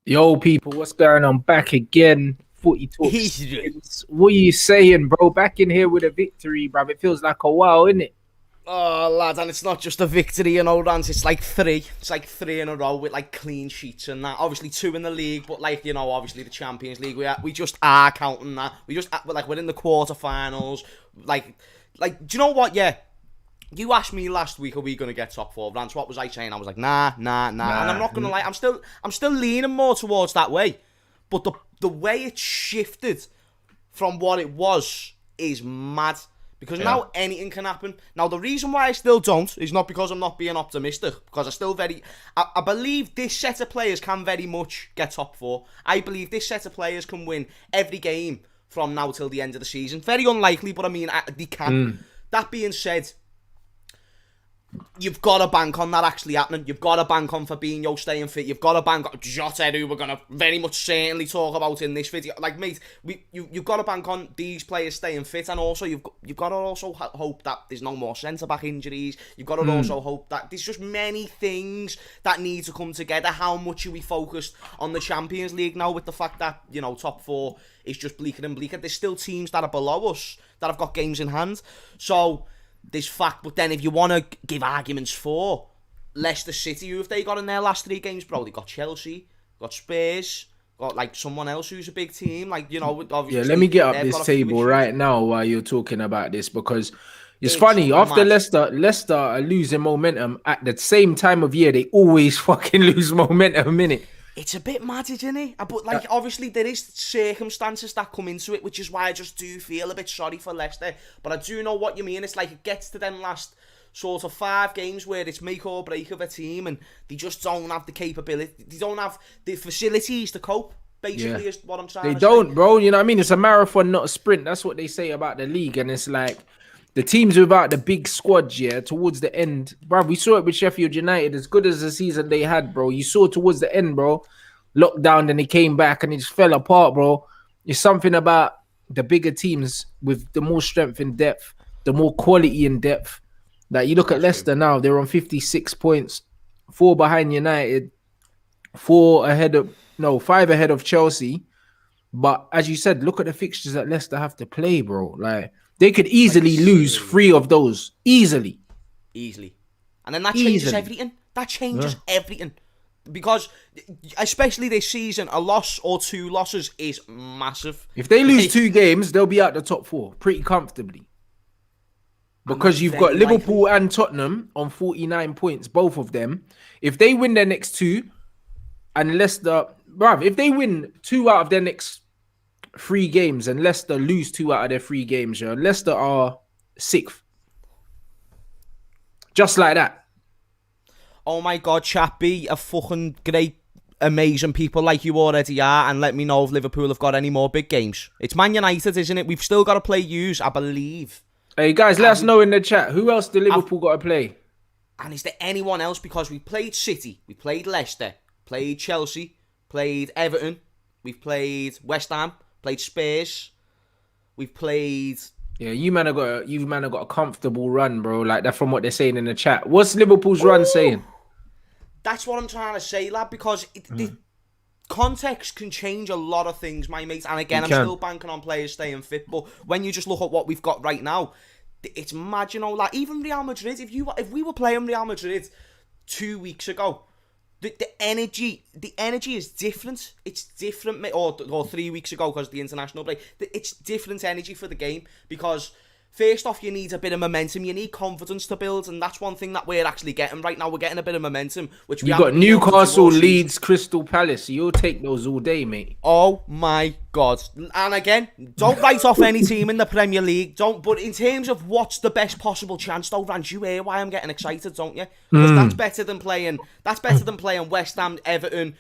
Yo, people, what's going on? Back again. Footy talks. Easy. What are you saying, bro? Back in here with a victory, bro. It feels like a while, isn't it? Oh, lad, and it's not just a victory, Rants. It's like three. It's like three in a row with like clean sheets and that. Obviously, two in the league, but like obviously the Champions League. We just are counting that. We're in the quarterfinals. Like, do you know what? Yeah, you asked me last week, are we gonna get top four, Rants? What was I saying? I was like, nah. And I'm not gonna lie, I'm still leaning more towards that way. But the way it shifted from what it was is mad. Because now anything can happen. Now, the reason why I still don't is not because I'm not being optimistic. Because I believe this set of players can very much get top four. I believe this set of players can win every game from now till the end of the season. Very unlikely, but I mean, they can. That being said, you've got to bank on that actually happening. You've got to bank on Fabinho staying fit. You've got to bank on Jota, who we're going to very much certainly talk about in this video. Like, mate, you've got to bank on these players staying fit, and also you've got to also hope that there's no more centre-back injuries. You've got to also hope that there's just many things that need to come together. How much are we focused on the Champions League now with the fact that, top four is just bleaker and bleaker? There's still teams that are below us that have got games in hand. So this fact, but then if you want to give arguments for Leicester City, who have they got in their last three games, bro? They got Chelsea, got Spurs, got like someone else who's a big team, like obviously. Yeah, let me get up this table right now while you're talking about this, because it's funny. After Leicester are losing momentum at the same time of year, they always fucking lose momentum, innit? It's a bit mad, isn't it? But like, obviously there is circumstances that come into it, which is why I just do feel a bit sorry for Leicester. But I do know what you mean. It's like it gets to them last sort of 5 games where it's make or break of a team, and they just don't have the capability. They don't have the facilities to cope. Basically, is what I'm trying to say. They don't, bro. You know what I mean? It's a marathon, not a sprint. That's what they say about the league, and it's like the teams without the big squad, towards the end, bro. We saw it with Sheffield United. As good as the season they had, bro, you saw towards the end, bro, lockdown, then they came back and it just fell apart, bro. It's something about the bigger teams with the more strength in depth, the more quality in depth. Like, you look at Leicester now, they're on 56 points, 4 behind United, 5 ahead of Chelsea. But as you said, look at the fixtures that Leicester have to play, bro. Like, they could easily lose 3 of those. Easily. And then that changes everything. That changes everything. Because, especially this season, a loss or 2 losses is massive. If they lose 2 games, they'll be out the top 4 pretty comfortably. Because you've got Liverpool and Tottenham on 49 points, both of them. If they win their next 2, and Leicester, bruv, if they win 2 out of their next 3 games and Leicester lose 2 out of their 3 games, Leicester are 6th. Just like that. Oh my God, chat, be a fucking great, amazing people like you already are, and let me know if Liverpool have got any more big games. It's Man United, isn't it? We've still got to play yous, I believe. Hey guys, let us know in the chat. Who else do Liverpool got to play? And is there anyone else? Because we played City, we played Leicester, played Chelsea, played Everton, we've played West Ham, played Spurs, we've played... Yeah, you man have got a comfortable run, bro. Like, that's from what they're saying in the chat. What's Liverpool's run saying? That's what I'm trying to say, lad, because the context can change a lot of things, my mates. And again, I'm still banking on players staying fit. But when you just look at what we've got right now, it's mad, like even Real Madrid, if we were playing Real Madrid 2 weeks ago, the energy is different. It's different, or 3 weeks ago because of the international break. It's different energy for the game because... First off, you need a bit of momentum. You need confidence to build, and that's one thing that we're actually getting right now. We're getting a bit of momentum, which we got Newcastle, Leeds, Crystal Palace. So you'll take those all day, mate. Oh my God! And again, don't write off any team in the Premier League. Don't. But in terms of what's the best possible chance, though, Rants, you hear why I'm getting excited, don't you? Because that's better than playing. That's better than playing West Ham, Everton,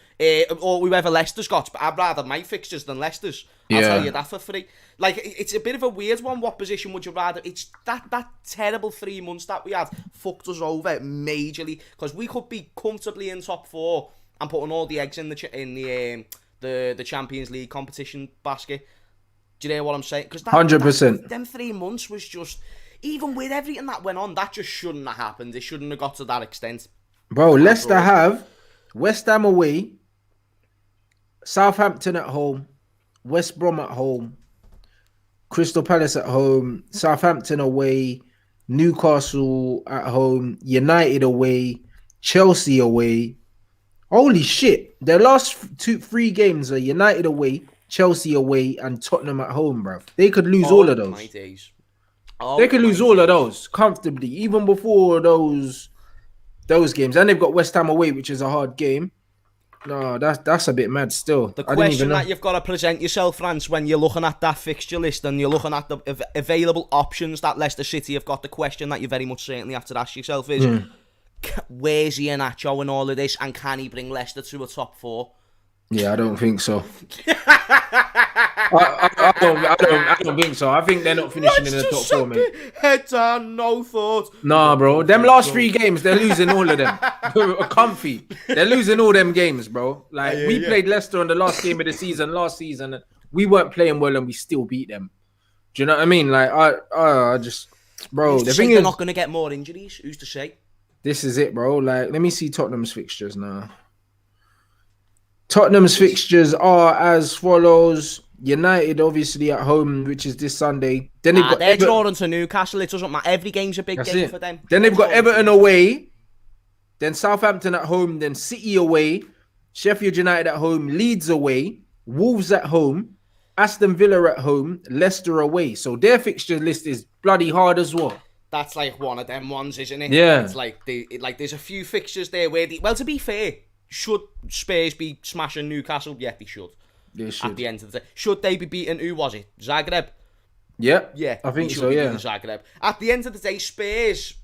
or whoever Leicester's got. But I'd rather my fixtures than Leicester's. I'll tell you that for free. Like, it's a bit of a weird one. What position would you rather? It's that terrible 3 months that we had fucked us over majorly, because we could be comfortably in top 4 and putting all the eggs in the Champions League competition basket. Do you know what I'm saying? Because 100%. Them 3 months was just, even with everything that went on, that just shouldn't have happened. It shouldn't have got to that extent. Bro, Leicester bro. have West Ham away, Southampton at home, West Brom at home, Crystal Palace at home, Southampton away, Newcastle at home, United away, Chelsea away. Holy shit. Their last 3 games are United away, Chelsea away, and Tottenham at home, bro. They could lose all of those. My days. They could lose all of those comfortably, even before those games. And they've got West Ham away, which is a hard game. No, that's a bit mad still. The question that you've got to present yourself, Rants, when you're looking at that fixture list and you're looking at the available options that Leicester City have got, the question that you very much certainly have to ask yourself is, where's Iheanacho in all of this, and can he bring Leicester to a top 4? Yeah, I don't think so. I don't think so. I think they're not finishing in the top 4, mate. Head down, no thoughts. Nah, bro. Them last 3 games, they're losing all of them. Comfy. They're losing all them games, bro. Like, we played Leicester on the last game of the season last season. We weren't playing well and we still beat them. Do you know what I mean? Like, I just... Bro, the thing is... they're not going to get more injuries? Who's to say? This is it, bro. Like, let me see Tottenham's fixtures now. Tottenham's fixtures are as follows. United, obviously, at home, which is this Sunday. Then they're drawing to Newcastle. It doesn't matter. Every game's a big game for them. Then they've got Everton away. Then Southampton at home. Then City away. Sheffield United at home. Leeds away. Wolves at home. Aston Villa at home. Leicester away. So their fixture list is bloody hard as well. That's like one of them ones, isn't it? Yeah. It's like there's a few fixtures there where well, to be fair, should Spurs be smashing Newcastle? Yeah, they should. They should. At the end of the day, should they be beating, who was it? Zagreb? Yeah. Yeah, I think so, yeah. Zagreb. At the end of the day, Spurs,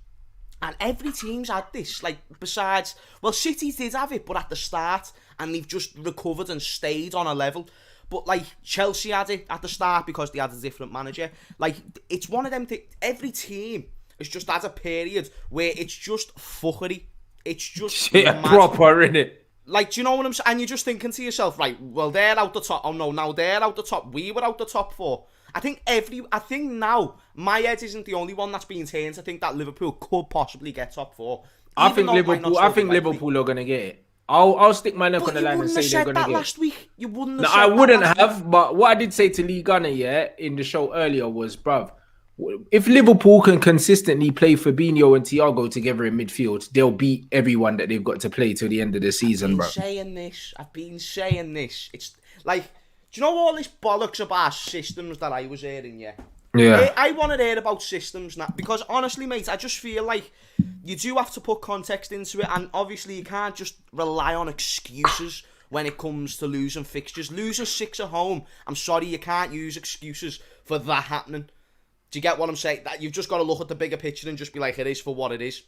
and every team's had this, like, besides, well, City did have it, but at the start, and they've just recovered and stayed on a level. But, like, Chelsea had it at the start because they had a different manager. Like, it's one of them things, every team has just had a period where it's just fuckery. It's just mad. Proper, innit? Like, do you know what I'm saying? And you're just thinking to yourself, right, well, they're out the top. Oh, no, now they're out the top. We were out the top 4. I think now, my head isn't the only one that's being turned. I think that Liverpool could possibly get top 4. I think Liverpool are going to get it. I'll stick my neck on the line and say they're going to get it. Last week. You wouldn't have no, said I wouldn't that have, but what I did say to Lee Gunner, in the show earlier was, bruv, if Liverpool can consistently play Fabinho and Thiago together in midfield, they'll beat everyone that they've got to play till the end of the season, bro. I've been saying this. It's like, do you know all this bollocks about systems that I was hearing, yeah? Yeah. I want to hear about systems now, because honestly, mate, I just feel like you do have to put context into it, and obviously you can't just rely on excuses when it comes to losing fixtures. Losing 6 at home, I'm sorry, you can't use excuses for that happening. Do you get what I'm saying? That you've just got to look at the bigger picture and just be like, it is for what it is.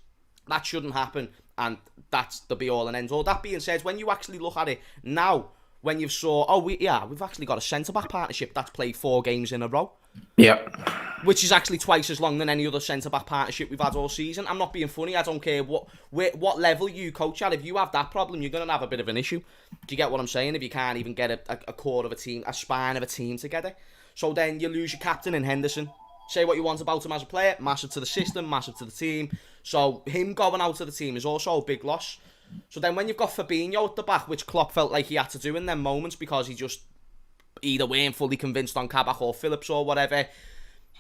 That shouldn't happen, and that's the be-all and end-all. That being said, when you actually look at it now, when you've saw, we've actually got a centre-back partnership that's played 4 games in a row. Yeah. Which is actually twice as long than any other centre-back partnership we've had all season. I'm not being funny. I don't care what level you coach at. If you have that problem, you're going to have a bit of an issue. Do you get what I'm saying? If you can't even get a core of a team, a spine of a team together. So then you lose your captain in Henderson. Say what you want about him as a player. Massive to the system, massive to the team. So him going out of the team is also a big loss. So then when you've got Fabinho at the back, which Klopp felt like he had to do in them moments because he just either weren't fully convinced on Kabak or Phillips or whatever.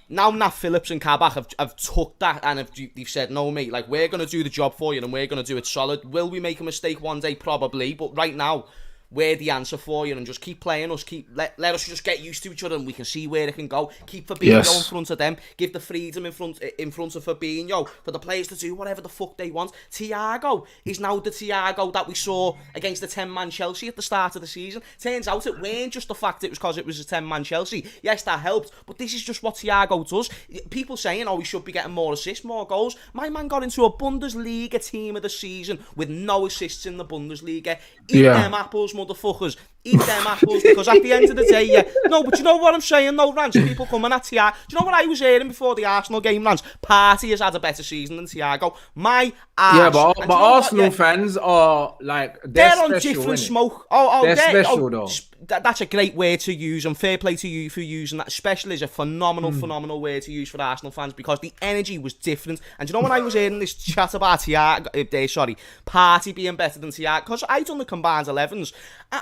Now Nat Phillips and Kabak have took that and they've said, no, mate, like, we're going to do the job for you and we're going to do it solid. Will we make a mistake one day? Probably. But right now, we're the answer for you, and just keep playing us. Let us just get used to each other, and we can see where it can go. Keep Fabinho in front of them. Give the freedom in front of Fabinho for the players to do whatever the fuck they want. Thiago is now the Thiago that we saw against the 10-man Chelsea at the start of the season. Turns out it weren't just the fact it was because it was a 10-man Chelsea. Yes, that helped, but this is just what Thiago does. People saying, we should be getting more assists, more goals. My man got into a Bundesliga team of the season with no assists in the Bundesliga. Eat them apples, motherfuckers. Eat them apples, because at the end of the day, yeah. No, but you know what I'm saying, though, Rants? People coming at Thiago. Do you know what I was hearing before the Arsenal game, Rants? Partey has had a better season than Thiago. My ass. Yeah, but And do you know Arsenal what, yeah? fans are like They're on special, different innit? smoke. They're special, though. That's a great word to use, and fair play to you for using that. Special is a phenomenal word to use for Arsenal fans, because the energy was different. And do you know when I was hearing this chat about Partey being better than Thiago, because I done the combined 11s,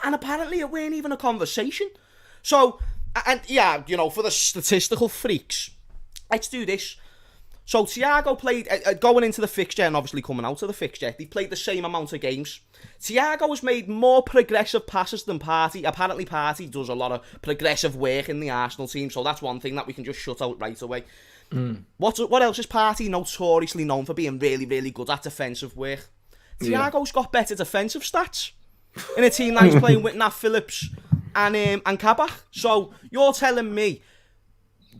and apparently it weren't even a conversation. So, and yeah, you know, for the statistical freaks, let's do this. So Thiago played, going into the fixture and obviously coming out of the fixture, they played the same amount of games. Thiago has made more progressive passes than Partey. Apparently Partey does a lot of progressive work in the Arsenal team, so that's one thing that we can just shut out right away. What else is Partey notoriously known for? Being really, really good at defensive work. Thiago's got better defensive stats in a team that he's playing with Nat Phillips and Kabak. So you're telling me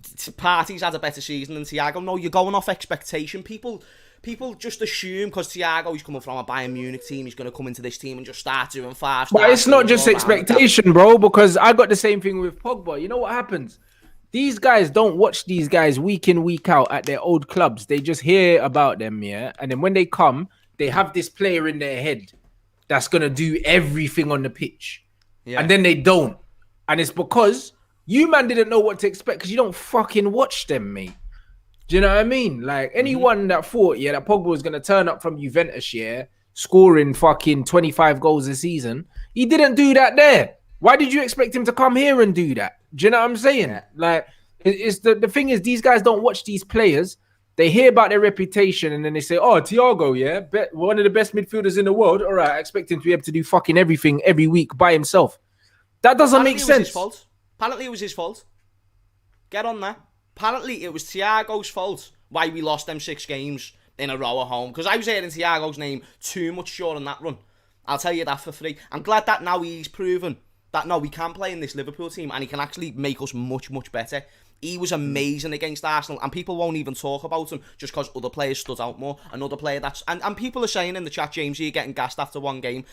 Partey's had a better season than Thiago? No, you're going off expectation. People just assume because Thiago's coming from a Bayern Munich team, he's going to come into this team and just start doing 5 stars. But it's not just expectation, bro, because I got the same thing with Pogba. You know what happens? These guys don't watch these guys week in, week out at their old clubs. They just hear about them, yeah? And then when they come, they have this player in their head that's going to do everything on the pitch. Yeah. And then they don't. And it's because you, man, didn't know what to expect because you don't fucking watch them, mate. Do you know what I mean? Like, anyone that thought, yeah, that Pogba was going to turn up from Juventus, yeah, scoring fucking 25 goals a season, he didn't do that there. Why did you expect him to come here and do that? Do you know what I'm saying? Yeah. Like, it's the thing is, these guys don't watch these players. They hear about their reputation and then they say, oh, Thiago, yeah, one of the best midfielders in the world. All right, I expect him to be able to do fucking everything every week by himself. That doesn't make sense. Apparently it was his fault. Get on that. Apparently it was Thiago's fault why we lost them 6 games in a row at home. Because I was hearing Thiago's name too much during that run. I'll tell you that for free. I'm glad that now he's proven that, no, we can play in this Liverpool team and he can actually make us much, much better. He was amazing against Arsenal, and people won't even talk about him just because other players stood out more. Another player that's... And people are saying in the chat, James, you're getting gassed after one game.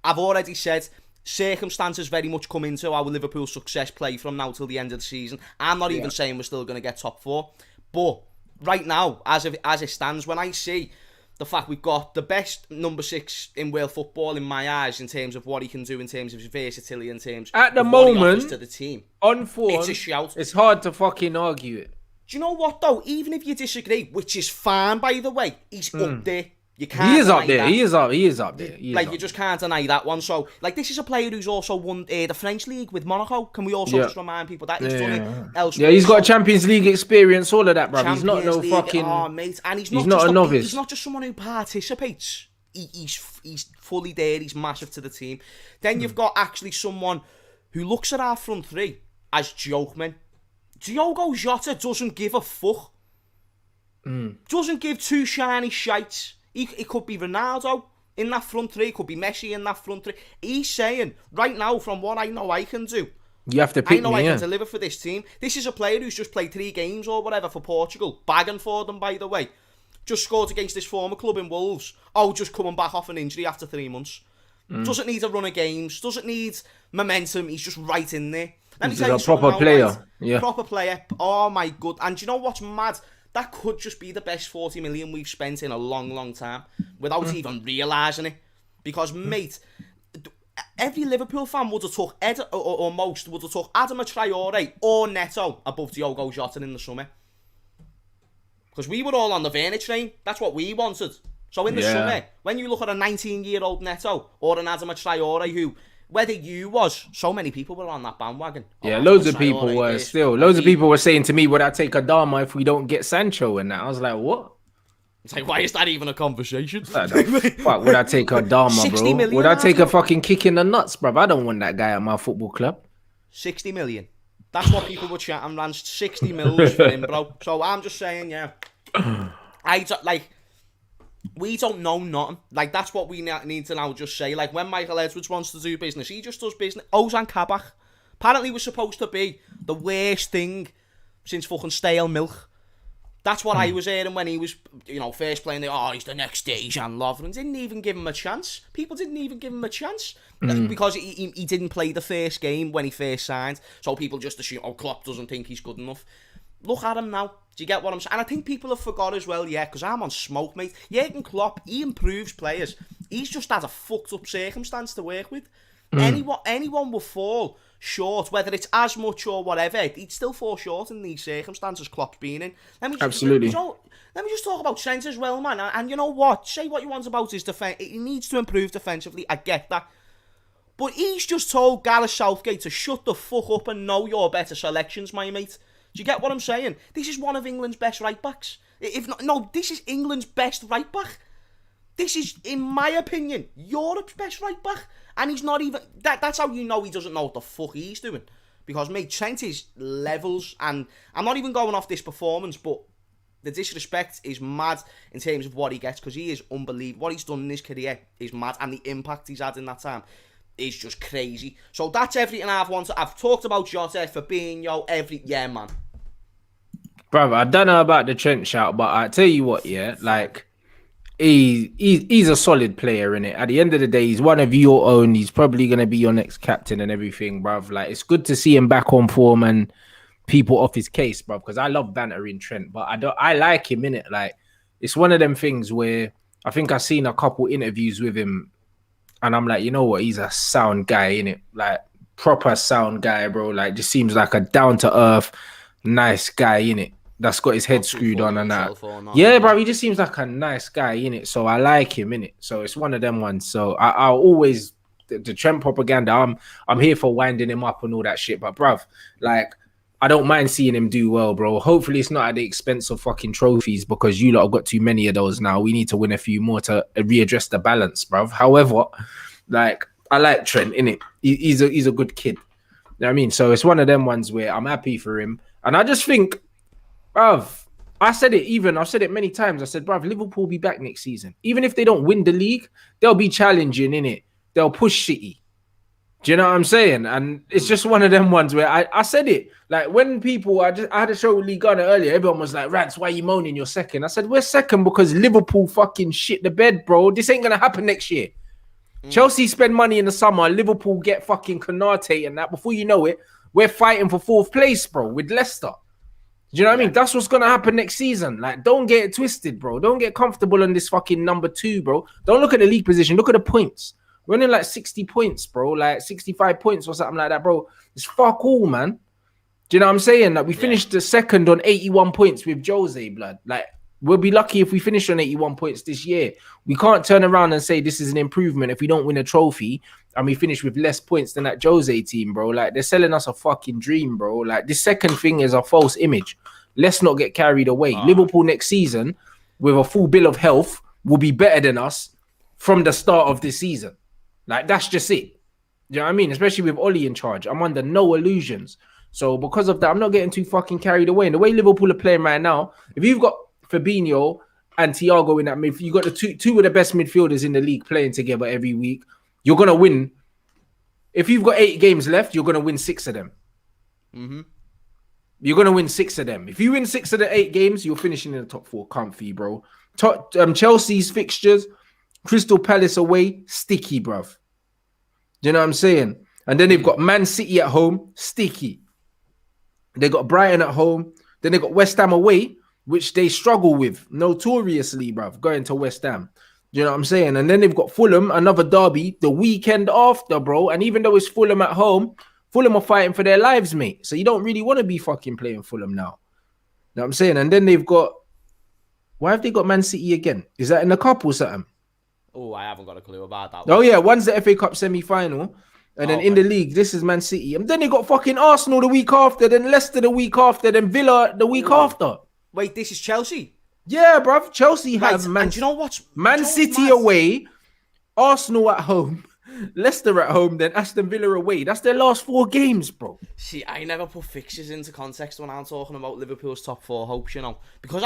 I've already said circumstances very much come into our Liverpool success play from now till the end of the season. I'm not even saying we're still going to get top 4. But right now, as it stands, when I see the fact we've got the best number 6 in world football in my eyes in terms of what he can do, in terms of his versatility, in terms at the of moment, what he offers to the team. On form, it's a shout. It's hard to fucking argue it. Do you know what, though? Even if you disagree, which is fine, by the way, he's up there. You can't. He is up there. He is up there. You just can't deny that one. So, like, this is a player who's also won the French league with Monaco. Can we also just remind people that he's done it elsewhere? Yeah, he's got Champions League experience, all of that, bro. He's not no fucking... Oh, mate. And he's not a novice. He's not just someone who participates. He's fully there. He's massive to the team. Then you've got actually someone who looks at our front 3 as jokemen. Diogo Jota doesn't give a fuck. Doesn't give 2 shiny shites. It could be Ronaldo in that front 3. It could be Messi in that front 3. He's saying, right now, from what I know I can do, you have to pick I can deliver for this team. This is a player who's just played 3 games or whatever for Portugal. Bagging for them, by the way. Just scored against this former club in Wolves. Oh, just coming back off an injury after 3 months. Doesn't need a run of games. Doesn't need momentum. He's just right in there. He's a proper player. Right? Yeah. Proper player. Oh, my God. And do you know what's mad? That could just be the best 40 million we've spent in a long, long time without even realising it. Because, mate, every Liverpool fan would have took, or most, would have took Adama Traore or Neto above Diogo Jota in the summer. Because we were all on the Werner train. That's what we wanted. So in the summer, when you look at a 19-year-old Neto or an Adama Traore who... Whether you was, so many people were on that bandwagon. Yeah, loads of people were still. Loads of people were saying to me, would I take Adama if we don't get Sancho and that? I was like, what? It's like, why is that even a conversation? Fuck, would I take Adama, bro? Would I take a fucking kick in the nuts, bro? I don't want that guy at my football club. 60 million. That's what people were chatting, Rants. 60 mils for him, bro. So I'm just saying, yeah. We don't know nothing. Like, that's what we need to now just say. Like, when Michael Edwards wants to do business, he just does business. Ozan Kabak apparently was supposed to be the worst thing since fucking stale milk. That's what I was hearing when he was, first playing. He's the next Dejan Lovren. Didn't even give him a chance. People didn't even give him a chance because he didn't play the first game when he first signed. So people just assume, Klopp doesn't think he's good enough. Look at him now. Do you get what I'm saying? And I think people have forgot as well, because I'm on smoke, mate. Jurgen Klopp, he improves players. He's just had a fucked up circumstance to work with. Anyone will fall short, whether it's as much or whatever. He'd still fall short in these circumstances Klopp's been in. Absolutely. Let me just talk about Trent as well, man. And you know what? Say what you want about his defence. He needs to improve defensively. I get that. But he's just told Gareth Southgate to shut the fuck up and know your better selections, my mate. Do you get what I'm saying? This is one of England's best right-backs. This is England's best right-back. This is, in my opinion, Europe's best right-back. And he's not even... That's how you know he doesn't know what the fuck he's doing. Because, mate, Trent is levels. And I'm not even going off this performance, but the disrespect is mad in terms of what he gets. Because he is unbelievable. What he's done in his career is mad. And the impact he's had in that time is just crazy. So that's everything I've wanted. I've talked about Jota, Fabinho, yeah, man. Brother, I don't know about the Trent shout, but I tell you what, he's a solid player, innit? At the end of the day, he's one of your own. He's probably going to be your next captain and everything, bruv. Like, it's good to see him back on form and people off his case, bruv, because I love bantering Trent, but I like him, innit? Like, it's one of them things where I think I've seen a couple interviews with him and I'm like, you know what? He's a sound guy, innit? Like, proper sound guy, bro. Like, just seems like a down-to-earth, nice guy, innit? That's got his head screwed on and that. Yeah, bro, he just seems like a nice guy, innit? So I like him, innit? So it's one of them ones. So I'll always, the Trent propaganda, I'm here for winding him up and all that shit. But, bruv, like, I don't mind seeing him do well, bro. Hopefully it's not at the expense of fucking trophies because you lot have got too many of those now. We need to win a few more to readdress the balance, bruv. However, like, I like Trent, innit? He's a good kid. You know what I mean? So it's one of them ones where I'm happy for him. And I just think, bruv, I've said it many times. I said, bruv, Liverpool will be back next season. Even if they don't win the league, they'll be challenging, innit? They'll push City. Do you know what I'm saying? And it's just one of them ones where I said it. Like, when people, I had a show with Lee Gunner earlier, everyone was like, Rants, why are you moaning you're second? I said, we're second because Liverpool fucking shit the bed, bro. This ain't going to happen next year. Chelsea spend money in the summer, Liverpool get fucking Konate and that. Before you know it, we're fighting for 4th place, bro, with Leicester. Do you know what I mean? That's what's going to happen next season. Like, don't get it twisted, bro. Don't get comfortable on this fucking number 2, bro. Don't look at the league position. Look at the points. We're running like 60 points, bro. Like 65 points or something like that, bro. It's fuck all, man. Do you know what I'm saying? Like, we finished the second on 81 points with Jose, blood. Like, we'll be lucky if we finish on 81 points this year. We can't turn around and say this is an improvement if we don't win a trophy and we finish with less points than that Jose team, bro. Like, they're selling us a fucking dream, bro. Like, this second thing is a false image. Let's not get carried away. Liverpool next season, with a full bill of health, will be better than us from the start of this season. Like, that's just it. You know what I mean? Especially with Ollie in charge. I'm under no illusions. So because of that, I'm not getting too fucking carried away. And the way Liverpool are playing right now, if you've got Fabinho and Thiago in that midfield, you've got the two of the best midfielders in the league playing together every week, you're going to win. If you've got 8 games left, you're going to win 6 of them. You're going to win 6 of them. If you win 6 of the 8 games, you're finishing in the top 4 comfy, bro. Chelsea's fixtures, Crystal Palace away, sticky, bruv. Do you know what I'm saying? And then they've got Man City at home, sticky. They got Brighton at home. Then they got West Ham away, which they struggle with notoriously, bruv, going to West Ham. Do you know what I'm saying? And then they've got Fulham, another derby, the weekend after, bro. And even though it's Fulham at home, Fulham are fighting for their lives, mate. So you don't really want to be fucking playing Fulham now. You know what I'm saying? And then they've got... Why have they got Man City again? Is that in the cup or something? Oh, I haven't got a clue about that one. Oh, yeah. One's the FA Cup semi-final. And then in the league, this is Man City. And then they got fucking Arsenal the week after. Then Leicester the week after. Then Villa the week after. Wait, this is Chelsea? Yeah, bruv. Chelsea have and you know what? Man City away, Arsenal at home, Leicester at home, then Aston Villa away. That's their last 4 games, bro. See, I never put fixtures into context when I'm talking about Liverpool's top 4 hopes, you know. Because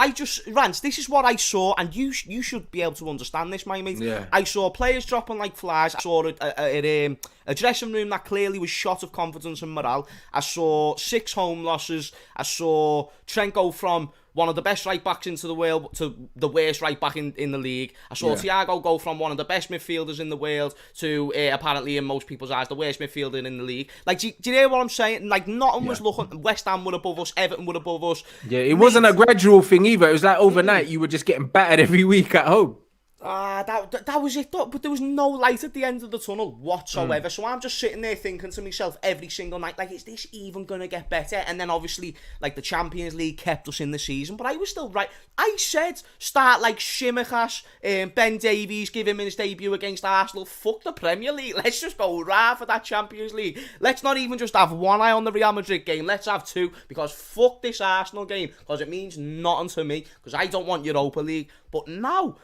Rants, this is what I saw, and you should be able to understand this, my mate. Yeah. I saw players dropping like flies. I saw it A dressing room that clearly was shot of confidence and morale. I saw 6 home losses. I saw Trent go from one of the best right backs into the world to the worst right back in the league. I saw Thiago go from one of the best midfielders in the world to apparently in most people's eyes the worst midfielder in the league. Like, do you hear what I'm saying? Like, nothing was looking. West Ham were above us. Everton were above us. Yeah, it wasn't a gradual thing either. It was like overnight. You were just getting battered every week at home. That was it, but there was no light at the end of the tunnel whatsoever. So I'm just sitting there thinking to myself every single night, like, is this even going to get better? And then obviously, like, the Champions League kept us in the season, but I was still right. I said start like Shimikas, Ben Davies, give him his debut against Arsenal. Fuck the Premier League. Let's just go right for that Champions League. Let's not even just have one eye on the Real Madrid game. Let's have 2, because fuck this Arsenal game, because it means nothing to me, because I don't want Europa League. But now,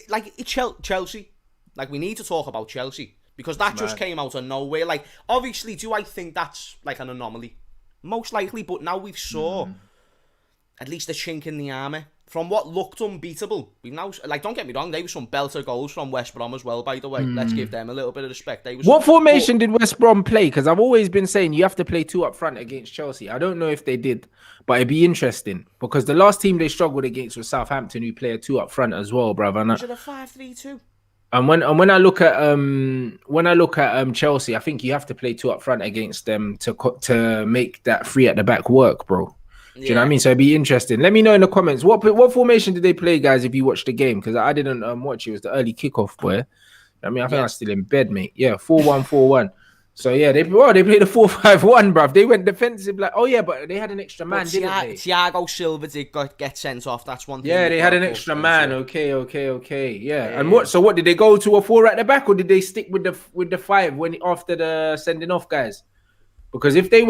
like, Chelsea, like, we need to talk about Chelsea, because that just came out of nowhere. Like, obviously, do I think that's like an anomaly? Most likely, but now we've saw at least a chink in the armour from what looked unbeatable. We've now, like, don't get me wrong, they were some belter goals from West Brom as well, by the way. Let's give them a little bit of respect. What formation did West Brom play? Because I've always been saying you have to play 2 up front against Chelsea. I don't know if they did, but it'd be interesting, because the last team they struggled against was Southampton, who play a 2 up front as well, bruv. Was it a 5-3-2? And when I look at Chelsea, I think you have to play 2 up front against them to make that 3 at the back work, bro. Do you know what I mean? So it'd be interesting. Let me know in the comments what formation did they play, guys, if you watched the game, because I didn't watch it. It was the early kickoff, boy. I mean, I think I was still in bed, mate. Yeah, 4-1-4-1. So yeah, they played a 4-5-1, bruv. They went defensive, like, oh yeah, but they had an extra man, didn't they? Thiago Silva did get sent off. That's one thing. Yeah, they had an extra man. Okay. Yeah. And what did they go to a 4 at the back, or did they stick with the 5 when after the sending off guys? Because if they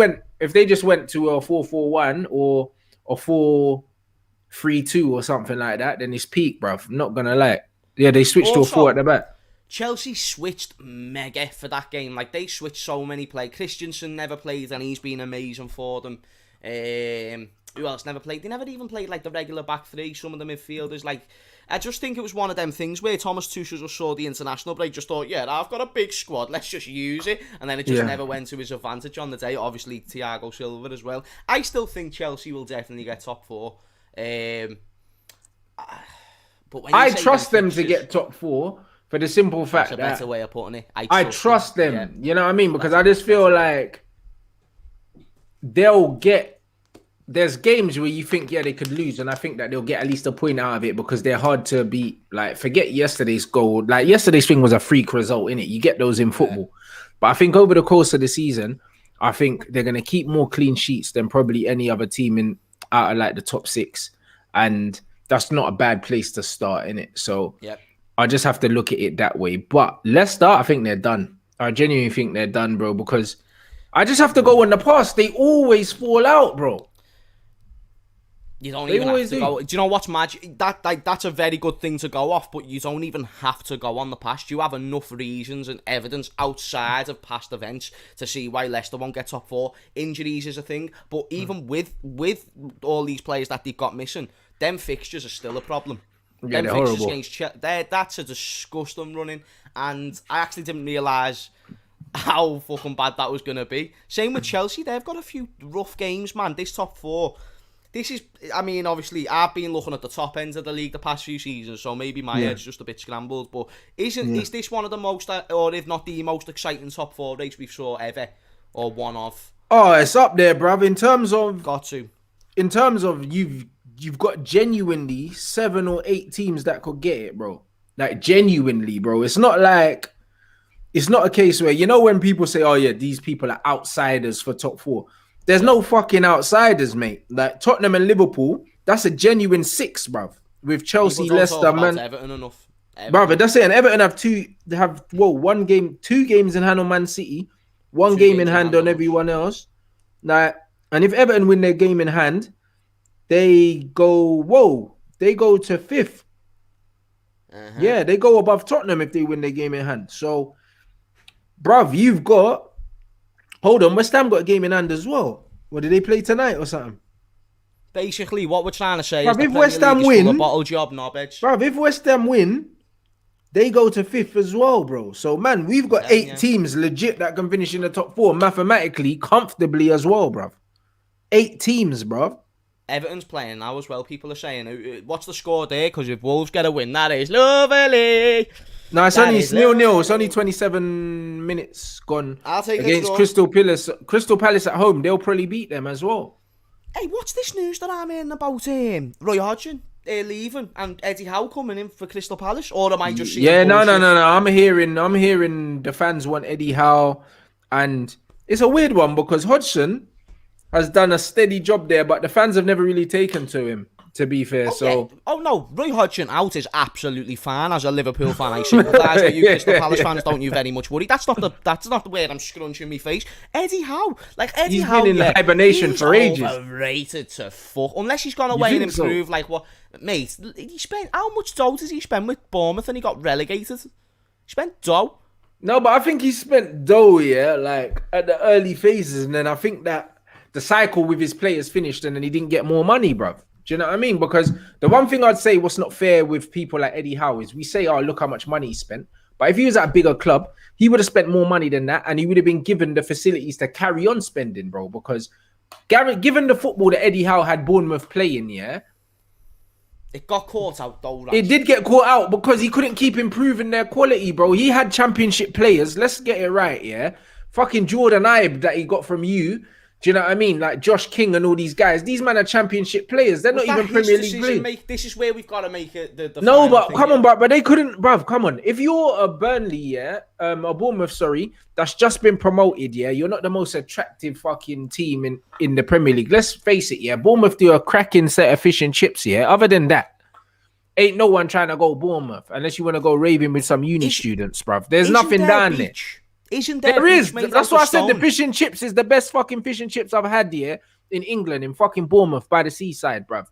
just went to a 4-4-1 or a 4-3-2 or something like that, then it's peak, bruv. I'm not gonna lie. Yeah, they switched to a 4 at the back. Chelsea switched mega for that game. Like, they switched so many players. Christensen never played, and he's been amazing for them. Who else never played? They never even played like the regular back 3. Some of the midfielders, like, I just think it was one of them things where Thomas Tuchel just saw the international break, just thought, yeah, I've got a big squad, let's just use it. And then it just never went to his advantage on the day. Obviously, Thiago Silva as well. I still think Chelsea will definitely get top 4. But when I trust them to get top 4 for the simple fact that... That's a better way of putting it. I trust them. Yeah. You know what I mean? Because I just feel like they'll get... There's games where you think, yeah, they could lose, and I think that they'll get at least a point out of it because they're hard to beat. Like, forget yesterday's goal. Like, yesterday's thing was a freak result, innit? You get those in football. But I think over the course of the season, I think they're going to keep more clean sheets than probably any other team out of, like, the top 6. And that's not a bad place to start, innit? So I just have to look at it that way. But Leicester, I think they're done. I genuinely think they're done, bro, because I just have to go in the past. They always fall out, bro. You don't even have to go. Do you know what's magic? That's a very good thing to go off, but you don't even have to go on the past. You have enough reasons and evidence outside of past events to see why Leicester won't get top 4. Injuries is a thing, but even with all these players that they've got missing, them fixtures are still a problem. Yeah, they're horrible. That's a disgusting running, and I actually didn't realise how fucking bad that was going to be. Same with Chelsea. They've got a few rough games, man. This top 4... This is, I mean, obviously, I've been looking at the top ends of the league the past few seasons, so maybe my head's just a bit scrambled. But is this one of the most, or if not the most exciting top 4 race we've saw ever, or one of? Oh, it's up there, bruv. In terms of you've got genuinely 7 or 8 teams that could get it, bro. Like, genuinely, bro. It's not a case where, you know, when people say, oh yeah, these people are outsiders for top 4. There's no fucking outsiders, mate. Like, Tottenham and Liverpool, that's a genuine 6, bruv. With Chelsea, Leicester, man. Everton enough. Bruv, that's it. And Everton have 2 games in hand on Man City, 1 game in hand on everyone else. Like, and if Everton win their game in hand, they go to 5th. Yeah, they go above Tottenham if they win their game in hand. So, bruv, you've got... Hold on, West Ham got a game in hand as well. What, did they play tonight or something? Basically, what we're trying to say is if West Ham win, a bottle job, knobheads. Bruv, if West Ham win, They go to 5th as well, bro. So, man, we've got 8 Yeah. teams legit that can finish in the top 4 mathematically, comfortably as well, bro. 8 teams, bro. Everton's playing now as well. People are saying, what's the score there? Because if Wolves get a win, that is lovely. No, it's That only is 0-0. It's only 27 minutes gone I'll take against Crystal Palace. Crystal Palace at home, they'll probably beat them as well. Hey, what's this news that I'm hearing about Roy Hodgson leaving and Eddie Howe coming in for Crystal Palace? Or am I just seeing Yeah, no. bullshit? I'm hearing the fans want Eddie Howe, and it's a weird one because Hodgson has done a steady job there, but the fans have never really taken to him, to be fair. Yeah. Oh no, Roy Hodgson out is absolutely fine. As a Liverpool fan, I sympathise with you. Crystal Palace fans, don't you very much worry. That's not the way I'm scrunching my face. Eddie Howe, He's been in hibernation for ages. Overrated to fuck. Unless he's gone away and improved. So? Like what, mate? He spent how much dough does he spend with Bournemouth and he got relegated? He spent dough. No, but I think he spent dough, like at the early phases, and then I think that the cycle with his players finished, and then he didn't get more money, bruv. Do you know what I mean? Because the one thing I'd say what's not fair with people like Eddie Howe is we say, oh, look how much money he spent. But if he was at a bigger club, he would have spent more money than that, and he would have been given the facilities to carry on spending, bro. Because given the football that Eddie Howe had Bournemouth playing, it got caught out, though. It did get caught out because he couldn't keep improving their quality, bro. He had championship players. Let's get it right, Fucking Jordan Ibe that he got from you. Do you know what I mean? Like Josh King and all these guys. These men are championship players. They're not even Premier League players. This is where we've got to make it. No, but come on, but they couldn't, bruv. Come on. If you're a Burnley, a Bournemouth, that's just been promoted, you're not the most attractive fucking team in the Premier League. Let's face it, Bournemouth do a cracking set of fish and chips, Other than that, ain't no one trying to go Bournemouth unless you want to go raving with some uni students, bruv. There's nothing down there. Isn't there? There is. That's why I said the fish and chips is the best fucking fish and chips I've had here in England, in fucking Bournemouth by the seaside, bruv.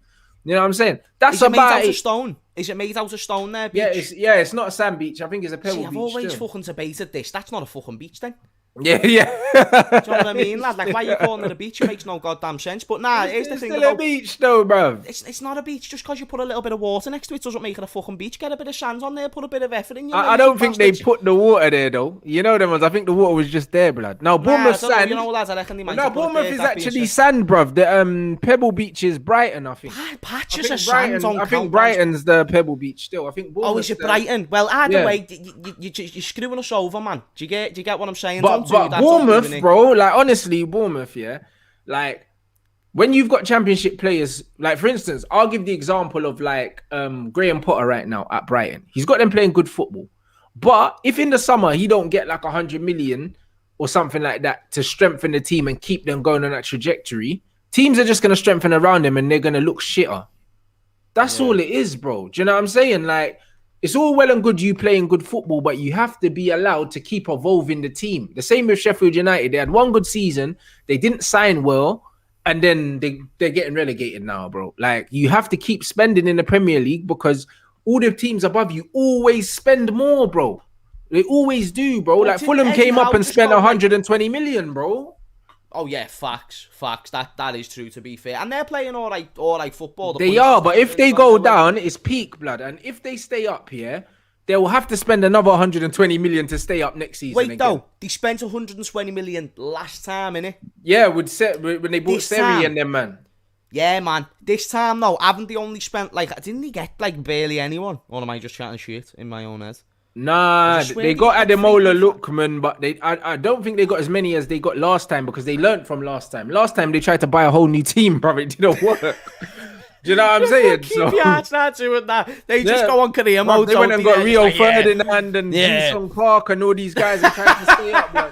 You know what I'm saying? That's about it. Is it made out of stone? Is it made out of stone there, beach? It's not a sand beach. I think it's a pebble beach. I've always fucking debated this. That's not a fucking beach then. Yeah. Do you know what I mean, lad? Like, why are you calling it a beach? It makes no goddamn sense. But nah, here's the thing. It's still a beach, though, bruv. It's not a beach. Just because you put a little bit of water next to it doesn't make it a fucking beach. Get a bit of sand on there, put a bit of effort in. I don't think they put the water there, though. You know them ones. I think the water was just there, blood. No, Bournemouth sand. You know, lads, I reckon they might. No, Bournemouth is actually sand, bruv. The Pebble Beach is Brighton, I think. Patches of sand on. I think Brighton's the Pebble Beach still. I think. Oh, is it Brighton? Well, either way, you're screwing us over, man. Do you get what I'm saying? But Bournemouth, bro, like honestly, Bournemouth, like when you've got championship players, like for instance, I'll give the example of like Graham Potter right now at Brighton. He's got them playing good football, but if in the summer he don't get like 100 million or something like that to strengthen the team and keep them going on that trajectory, teams are just going to strengthen around him and they're going to look shitter. That's all it is, bro. Do you know what I'm saying? Like, it's all well and good you playing good football, but you have to be allowed to keep evolving the team. The same with Sheffield United. They had one good season. They didn't sign well. And then they're getting relegated now, bro. Like, you have to keep spending in the Premier League because all the teams above you always spend more, bro. They always do, bro. Like, Fulham came up and spent 120 million, bro. Oh yeah, facts. That is true, to be fair. And they're playing all right football. They are, but if they go down, it's peak, blood. And if they stay up here, they will have to spend another 120 million to stay up next season. Wait, though, they spent 120 million last time, innit? Yeah, when they bought Seri and them, man. Yeah, man. This time, though, haven't they only spent, like, didn't they get, like, barely anyone? Or am I just chatting shit in my own head? Nah, they got Ademola Lookman, but I don't think they got as many as they got last time because they learnt from last time. Last time they tried to buy a whole new team, bro. It didn't work. Do you know what I'm saying? Not doing that. They just go on career mode. They went and got Rio Ferdinand and Jason Clark and all these guys and tried to stay up, bro.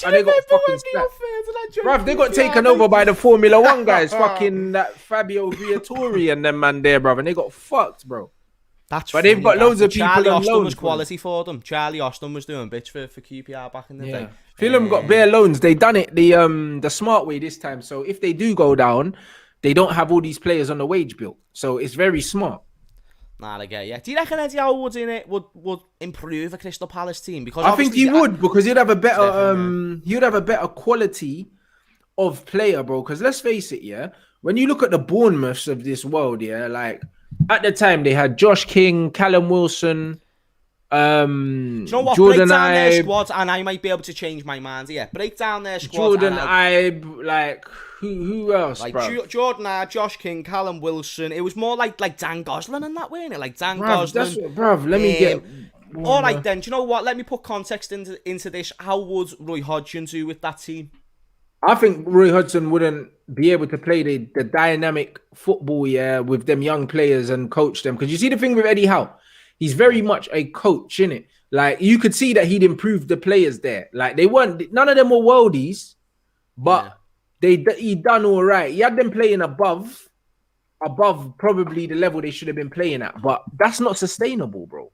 And they got fucking stacked. Bruv, they got taken over by the Formula One guys, fucking that Fabio Briatore and them man there, bruv, and they got fucked, bro. But they've got loads of people Charlie on Austin loans, was quality for them. Charlie Austin was doing bits for QPR back in the day. Fulham got bare loans. They done it the smart way this time. So if they do go down, they don't have all these players on the wage bill. So it's very smart. Nah, I get you. Do you reckon Eddie Howe would improve a Crystal Palace team? Because I think he would, because he'd have a better quality of player, bro. Because let's face it, when you look at the Bournemouths of this world, like at the time they had Josh King, Callum Wilson, Do you know what? Break Jordan down their Ibe, squad, and I might be able to change my mind. Yeah, break down their squad. Jordan Ibe, like who else, like bro? Jordan Ibe, Josh King, Callum Wilson. It was more like Dan Gosling and that, weren't it? Like Dan Bruv, that's Gosling. what, bruv. Let me get. All right then. Do you know what? Let me put context into this. How would Roy Hodgson do with that team? I think Roy Hodgson wouldn't be able to play the dynamic football, yeah, with them young players and coach them. Because you see the thing with Eddie Howe, he's very much a coach, innit? Like you could see that he'd improved the players there. Like they weren't, none of them were worldies, but he done all right. He had them playing above probably the level they should have been playing at. But that's not sustainable, bro.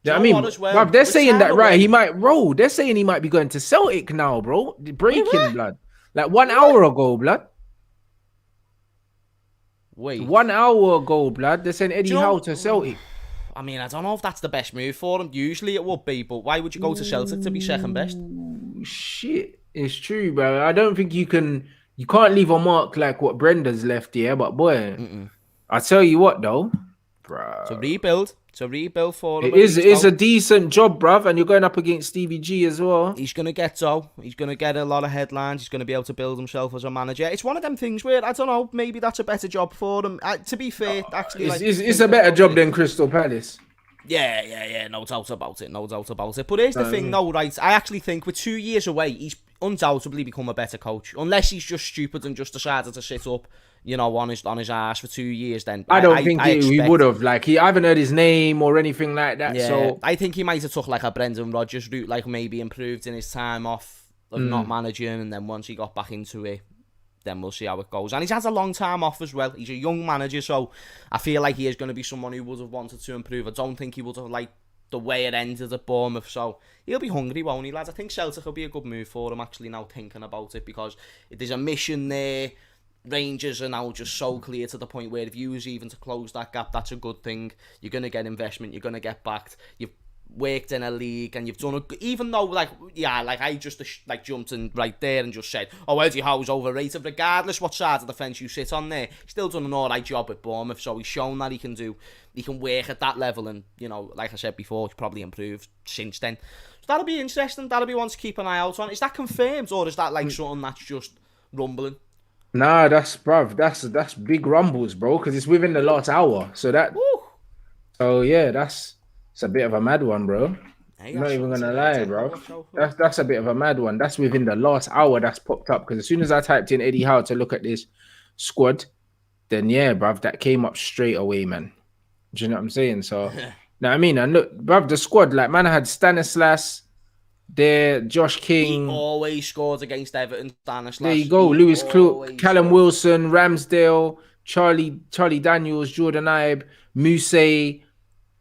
You know what I mean? Well, bruv, they're saying that, right, he might roll. They're saying he might be going to Celtic now, bro. Breaking, blood. Like 1 hour ago, blood. Wait. 1 hour ago, blood. They're saying Eddie Howe to Celtic. I mean, I don't know if that's the best move for him. Usually it would be, but why would you go to Celtic to be second best? Shit. It's true, bro. I don't think you can't leave a mark like what Brenda's left here, but boy, I tell you what, though. Bro. To rebuild for him. It's a decent job, bruv, and you're going up against Stevie G as well. He's going to get He's going to get a lot of headlines. He's going to be able to build himself as a manager. It's one of them things where, I don't know, maybe that's a better job for him. To be fair, actually... It's a better job than Crystal Palace. Yeah, no doubt about it. But here's the thing, though, right? I actually think with 2 years away, he's undoubtedly become a better coach. Unless he's just stupid and just decided to sit up, on his ass for 2 years, then I don't think he would have. Like, I haven't heard his name or anything like that. Yeah, so I think he might have took like a Brendan Rodgers route, like maybe improved in his time off of not managing, and then once he got back into it, then we'll see how it goes. And he's had a long time off as well. He's a young manager, so I feel like he is going to be someone who would have wanted to improve. I don't think he would have liked the way it ended at Bournemouth, so he'll be hungry, won't he, lads? I think Celtic will be a good move for him, actually, now thinking about it, because there's a mission there. Rangers are now just so clear to the point where if you was even to close that gap, that's a good thing. You're going to get investment, you're going to get backed. You've worked in a league and you've done even though I just jumped in right there and just said, oh, Eddie Howe's overrated, regardless what side of the fence you sit on there. He's still done an alright job at Bournemouth, so he's shown that he can work at that level, and like I said before, he's probably improved since then. So that'll be interesting. That'll be one to keep an eye out on. Is that confirmed, or is that like something that's just rumbling? Nah, that's big rumbles, bro, because it's within the last hour. So that's a bit of a mad one, bro. Hey, I'm not even gonna lie, bro. That's a bit of a mad one. That's within the last hour that's popped up, because as soon as I typed in Eddie Howe to look at this squad, then yeah, bruv, that came up straight away, man. Do you know what I'm saying? So, now I mean, and look, bruv, the squad, like, man, I had Stanislas there, Josh King. He always scores against Everton, Stanislas. There you go, Lewis Klook, Callum Wilson, Ramsdale, Charlie Daniels, Jordan Ibe, Mousse.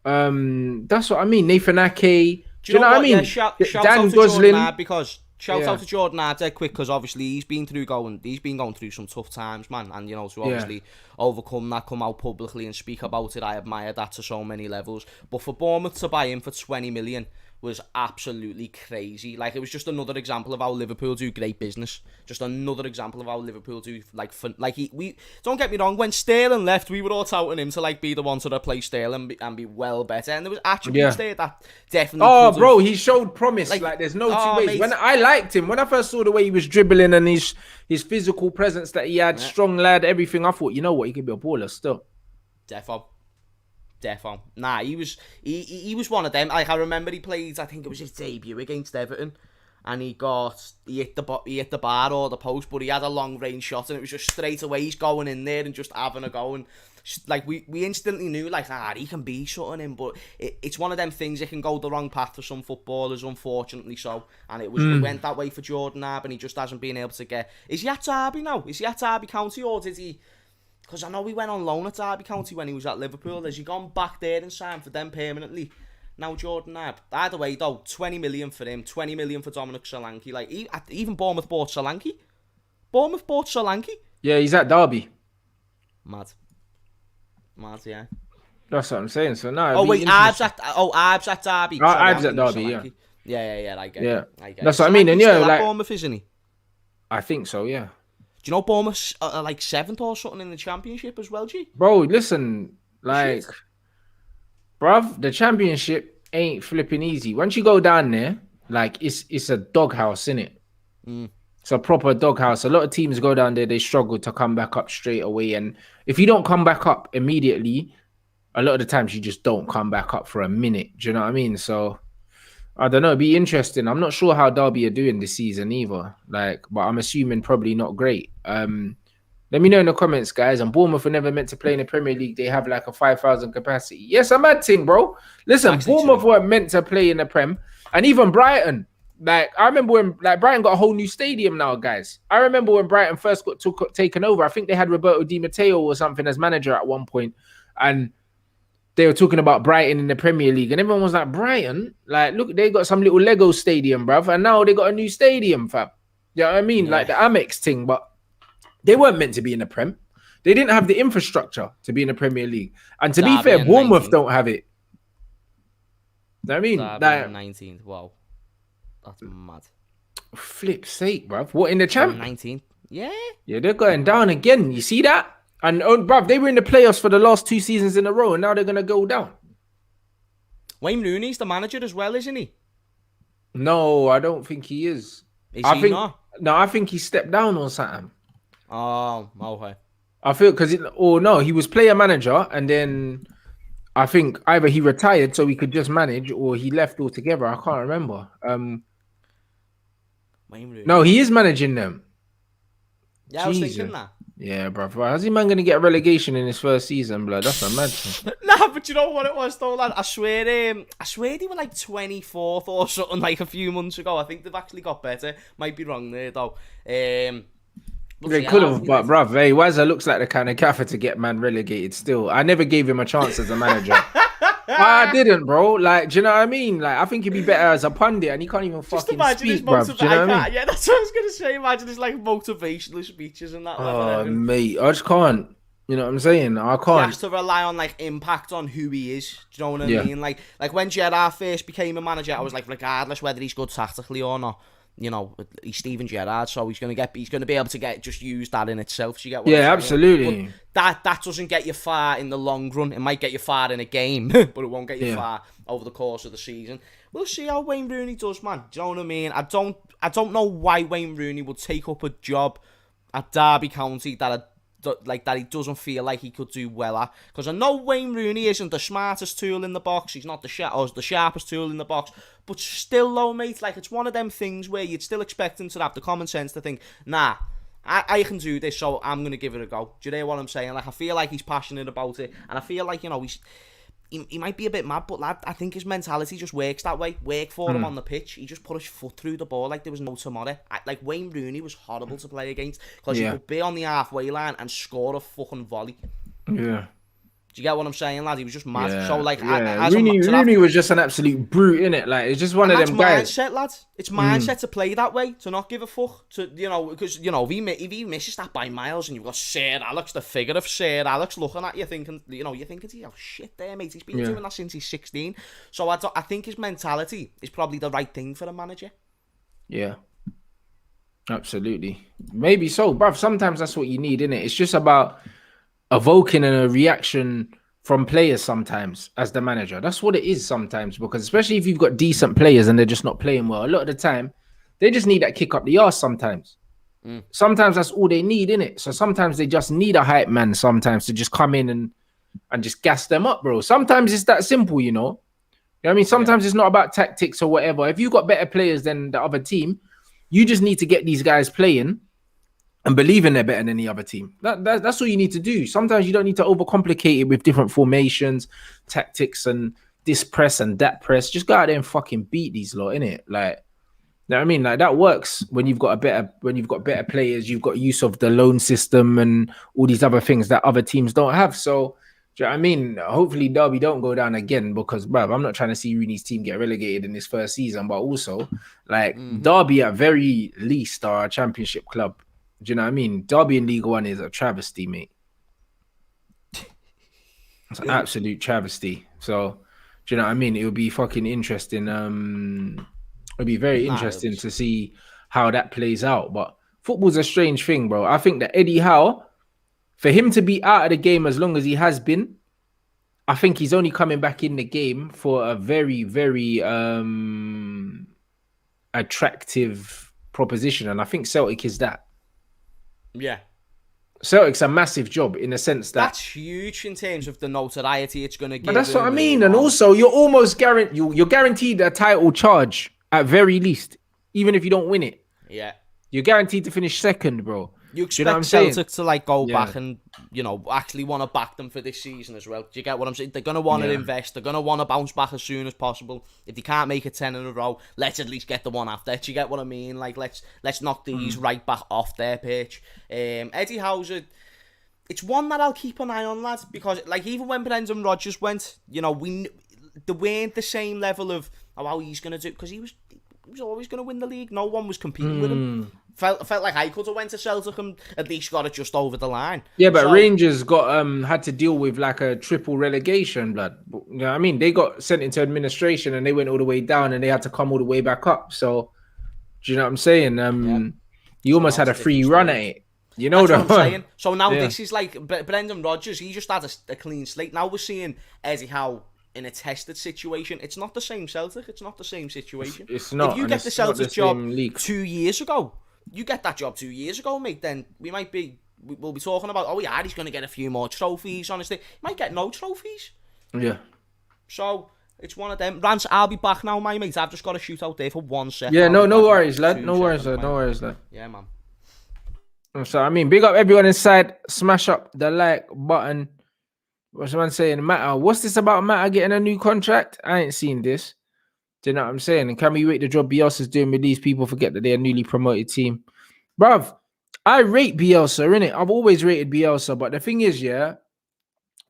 That's what I mean. Nathan Ake. Do you know what I mean? Yeah, shout Dan out to Gosling. Jordan Ibe, because shout out to Jordan Ibe dead quick, because obviously he's been going through some tough times, man. And to obviously overcome that, come out publicly and speak about it, I admire that to so many levels. But for Bournemouth to buy him for 20 million was absolutely crazy. Like, it was just another example of how Liverpool do great business. Just another example of how Liverpool do we don't get me wrong, when Sterling left, we were all touting him to be the one to replace Sterling and be well better, and there was attributes there that definitely bro, he showed promise. Like there's no two ways. Mate. When I liked him, when I first saw the way he was dribbling and his physical presence that he had, strong lad, everything, I thought, you know what, he could be a baller still. Defo. Nah, he was one of them. Like, I remember he played, I think it was his debut against Everton, and he hit the bar or the post, but he had a long range shot, and it was just straight away he's going in there and just having a go. And like, we instantly knew, like, he can be something in, but it's one of them things. It can go the wrong path for some footballers, unfortunately so. And it went that way for Jordan Ibe, and he just hasn't been able to get. Is he at Derby now? Is he at Derby County, or did he? Because I know he went on loan at Derby County when he was at Liverpool. Has he gone back there and signed for them permanently? Now Jordan Ibe. Either way, though, 20 million for him, 20 million for Dominic Solanke. Like, even Bournemouth bought Solanke. Yeah, he's at Derby. Mad, yeah. That's what I'm saying. So now. Ibe's at Derby. Ibe's at Derby, yeah. Yeah, I get it. That's what I mean. And yeah, like, Bournemouth, isn't he? I think so, yeah. Do you know Bournemouth are like 7th or something in the Championship as well, G? Bro, listen, like, Bruv, the championship ain't flipping easy. Once you go down there, like it's a doghouse, innit? Mm. It's a proper doghouse. A lot of teams go down there, they struggle to come back up straight away. And if you don't come back up immediately, a lot of the times you just don't come back up for a minute. Do you know what I mean? So I don't know. It'd be interesting. I'm not sure how Derby are doing this season either. Like, but I'm assuming probably not great. Let me know in the comments, guys. And Bournemouth were never meant to play in the Premier League. They have like a 5,000 capacity. Yes, a mad thing, bro. Listen, Actually Bournemouth true. weren't meant to play in the Prem, and even Brighton. Like, I remember when like Brighton got a whole new stadium now, guys. I remember when Brighton first got taken over. I think they had Roberto Di Matteo or something as manager at one point, and they were talking about Brighton in the Premier League, and everyone was like, Brighton, like, look, they got some little Lego stadium, bruv, and now they got a new stadium, fam. You know what I mean? Yeah. Like the Amex thing, but they weren't meant to be in the Prem. They didn't have the infrastructure to be in the Premier League. And to be fair, Bournemouth 19th. don't have it. You know what I mean? Like, 19th. Wow. That's mad. Flip's sake, bruv. What, in the champ? 19th. Yeah. Yeah, they're going down again. You see that? And, bruv, they were in the playoffs for the last 2 seasons in a row, and now they're going to go down. Wayne Rooney's the manager as well, isn't he? No, I don't think he is. Is I he think, not? No, I think he stepped down or something. Oh, okay. I feel no, he was player manager, and then I think either he retired so he could just manage, or he left altogether. I can't remember. Wayne Rooney. No, he is managing them. Yeah, I was Jesus. thinking that. Yeah, bro. How's he man gonna get a relegation in his first season, blood? That's a mad thing. Nah, but you know what it was though, lad? I swear they were like 24th or something like a few months ago. I think they've actually got better. Might be wrong there though. They could have, but bruv, hey, Wazza looks like the kind of gaffer to get man relegated still. I never gave him a chance as a manager. I didn't, bro. Like, do you know what I mean? Like, I think he'd be better as a pundit, and he can't even fucking speak, bruv. Do you know what I mean? Yeah, that's what I was gonna say. Imagine his like motivational speeches and that. Oh, mate, I just can't. You know what I'm saying? I He can't. has to rely on like impact on who he is. Do you know what I Yeah. mean? Like when Gerrard first became a manager, I was like, regardless whether he's good tactically or not, you know, he's Steven Gerrard, so he's gonna be able to just use that in itself. So you get what I'm saying? Absolutely. But that doesn't get you far in the long run. It might get you far in a game, but it won't get you far over the course of the season. We'll see how Wayne Rooney does, man. Do you know what I mean? I don't know why Wayne Rooney would take up a job at Derby County that he doesn't feel like he could do well at. Because I know Wayne Rooney isn't the smartest tool in the box. He's not the sharpest tool in the box. But still, though, mate, like, it's one of them things where you'd still expect him to have the common sense to think, nah, I can do this, so I'm going to give it a go. Do you know what I'm saying? Like, I feel like he's passionate about it. And I feel like, you know, he might be a bit mad, but lad, I think his mentality just works that way. Work for him on the pitch. He just put his foot through the ball like there was no tomorrow. Like Wayne Rooney was horrible to play against because he could be on the halfway line and score a fucking volley. Yeah. Do you get what I'm saying, lad? He was just mad. Yeah. So like, Rooney was just an absolute brute, innit? Like, it's just one of them guys. Mindset, lad. It's mindset to play that way, to not give a fuck. To, you know, because, you know, if he misses that by miles and you've got Sir Alex, the figure of Sir Alex, looking at you thinking, oh shit there, mate. He's been doing that since he's 16. So I think his mentality is probably the right thing for a manager. Yeah. Absolutely. Maybe so, bruv. Sometimes that's what you need, innit? It's just about evoking a reaction from players sometimes as the manager. That's what it is sometimes, because especially if you've got decent players and they're just not playing well, a lot of the time they just need that kick up the arse sometimes. Sometimes that's all they need, innit? So sometimes they just need a hype man sometimes to just come in and just gas them up, bro. Sometimes it's that simple, you know? You know what I mean? Sometimes it's not about tactics or whatever. If you've got better players than the other team, you just need to get these guys playing and believing they're better than the other team. That's all you need to do. Sometimes you don't need to overcomplicate it with different formations, tactics, and this press and that press. Just go out there and fucking beat these lot, innit? Like, you know what I mean? Like, that works when you've got better players, you've got use of the loan system and all these other things that other teams don't have. So, do you know what I mean? Hopefully Derby don't go down again, because, bruv, I'm not trying to see Rooney's team get relegated in this first season, but also, like, Derby at very least are a championship club. Do you know what I mean? Derby in League One is a travesty, mate. It's an absolute travesty. So, do you know what I mean? It would be fucking interesting. It would be very interesting to see how that plays out. But football's a strange thing, bro. I think that Eddie Howe, for him to be out of the game as long as he has been, I think he's only coming back in the game for a very, very attractive proposition, and I think Celtic is that. Yeah. Celtic's a massive job in the sense that That's huge in terms of the notoriety it's going to give but that's what I him. mean. And also, you're almost guaranteed you're guaranteed a title charge at very least, even if you don't win it. Yeah. You're guaranteed to finish second, bro. You Do you know what I'm expect saying? Celtic to like go Yeah. back and, you know, actually want to back them for this season as well. Do you get what I'm saying? They're going to want to Yeah. invest. They're going to want to bounce back as soon as possible. If they can't make it 10 in a row, let's at least get the one after. Do you get what I mean? Like, let's knock these right back off their pitch. Eddie Howe, it's one that I'll keep an eye on, lads, because like even when Brendan Rodgers went, you know, they weren't the same level of how he's going to do, because he was always going to win the league. No one was competing with him. Felt like I could have went to Celtic and at least got it just over the line. Yeah, but Rangers got had to deal with like a triple relegation, blood. You know what I mean? They got sent into administration and they went all the way down and they had to come all the way back up. So, do you know what I'm saying? You almost had a free run at it. You know what I'm saying? So now Yeah. this is like Brendan Rodgers. He just had a clean slate. Now we're seeing Eddie Howe in a tested situation. It's not the same Celtic. It's not the same situation. It's not. If you and get the it's not Celtic the job same league. 2 years ago, you get that job 2 years ago, mate, then we'll be talking about, oh yeah, he's going to get a few more trophies. Honestly, he might get no trophies. Yeah. So it's one of them. Rants, I'll be back now, my mate. I've just got to shoot out there for 1 second. Yeah, no I'll be back worries, in lad. 2 No worries, seconds, lad. No mate. worries, lad. Yeah, man. So I mean, big up everyone inside. Smash up the like button. What's the man saying? Matter. What's this about Matter getting a new contract? I ain't seen this. Do you know what I'm saying? And can we rate the job Bielsa's doing with these people? Forget that they're a newly promoted team. Bruv, I rate Bielsa, innit? I've always rated Bielsa, but the thing is, yeah,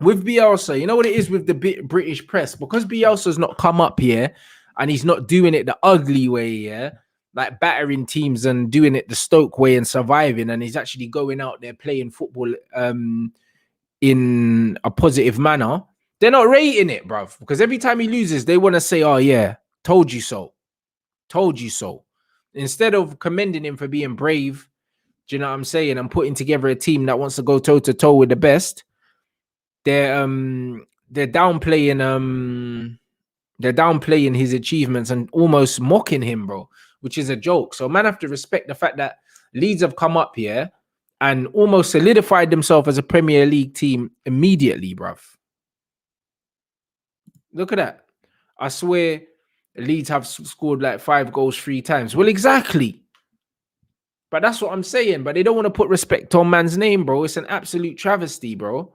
with Bielsa, you know what it is with the British press? Because Bielsa's not come up here and he's not doing it the ugly way, yeah, like battering teams and doing it the Stoke way and surviving, and he's actually going out there playing football in a positive manner, they're not rating it, bruv. Because every time he loses, they want to say, oh yeah, told you so. Told you so. Instead of commending him for being brave, do you know what I'm saying, and putting together a team that wants to go toe to toe with the best, they're downplaying his achievements and almost mocking him, bro, which is a joke. So man have to respect the fact that Leeds have come up here and almost solidified themselves as a Premier League team immediately, bruv. Look at that. I swear Leeds have scored like 5 goals 3 times. Well, exactly. But that's what I'm saying. But they don't want to put respect on man's name, bro. It's an absolute travesty, bro.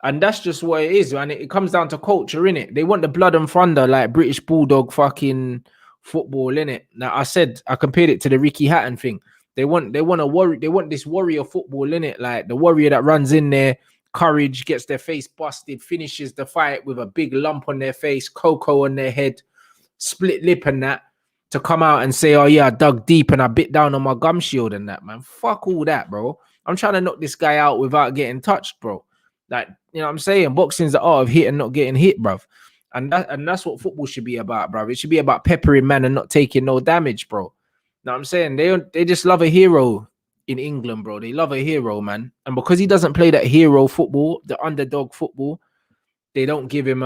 And that's just what it is. And it comes down to culture, innit? They want the blood and thunder, like British Bulldog fucking football, innit? Now, I compared it to the Ricky Hatton thing. They want a warrior. They want this warrior football, innit? Like the warrior that runs in there, courage, gets their face busted, finishes the fight with a big lump on their face, cocoa on their head, split lip and that, to come out and say, oh yeah, I dug deep and I bit down on my gum shield and that, man. Fuck all that, bro. I'm trying to knock this guy out without getting touched, bro. Like, you know what I'm saying? Boxing's the art of hit and not getting hit, bruv. And that's what football should be about, bruv. It should be about peppering man and not taking no damage, bro. Know what I'm saying? They just love a hero in England, bro. They love a hero, man. And because he doesn't play that hero football, the underdog football, they don't give him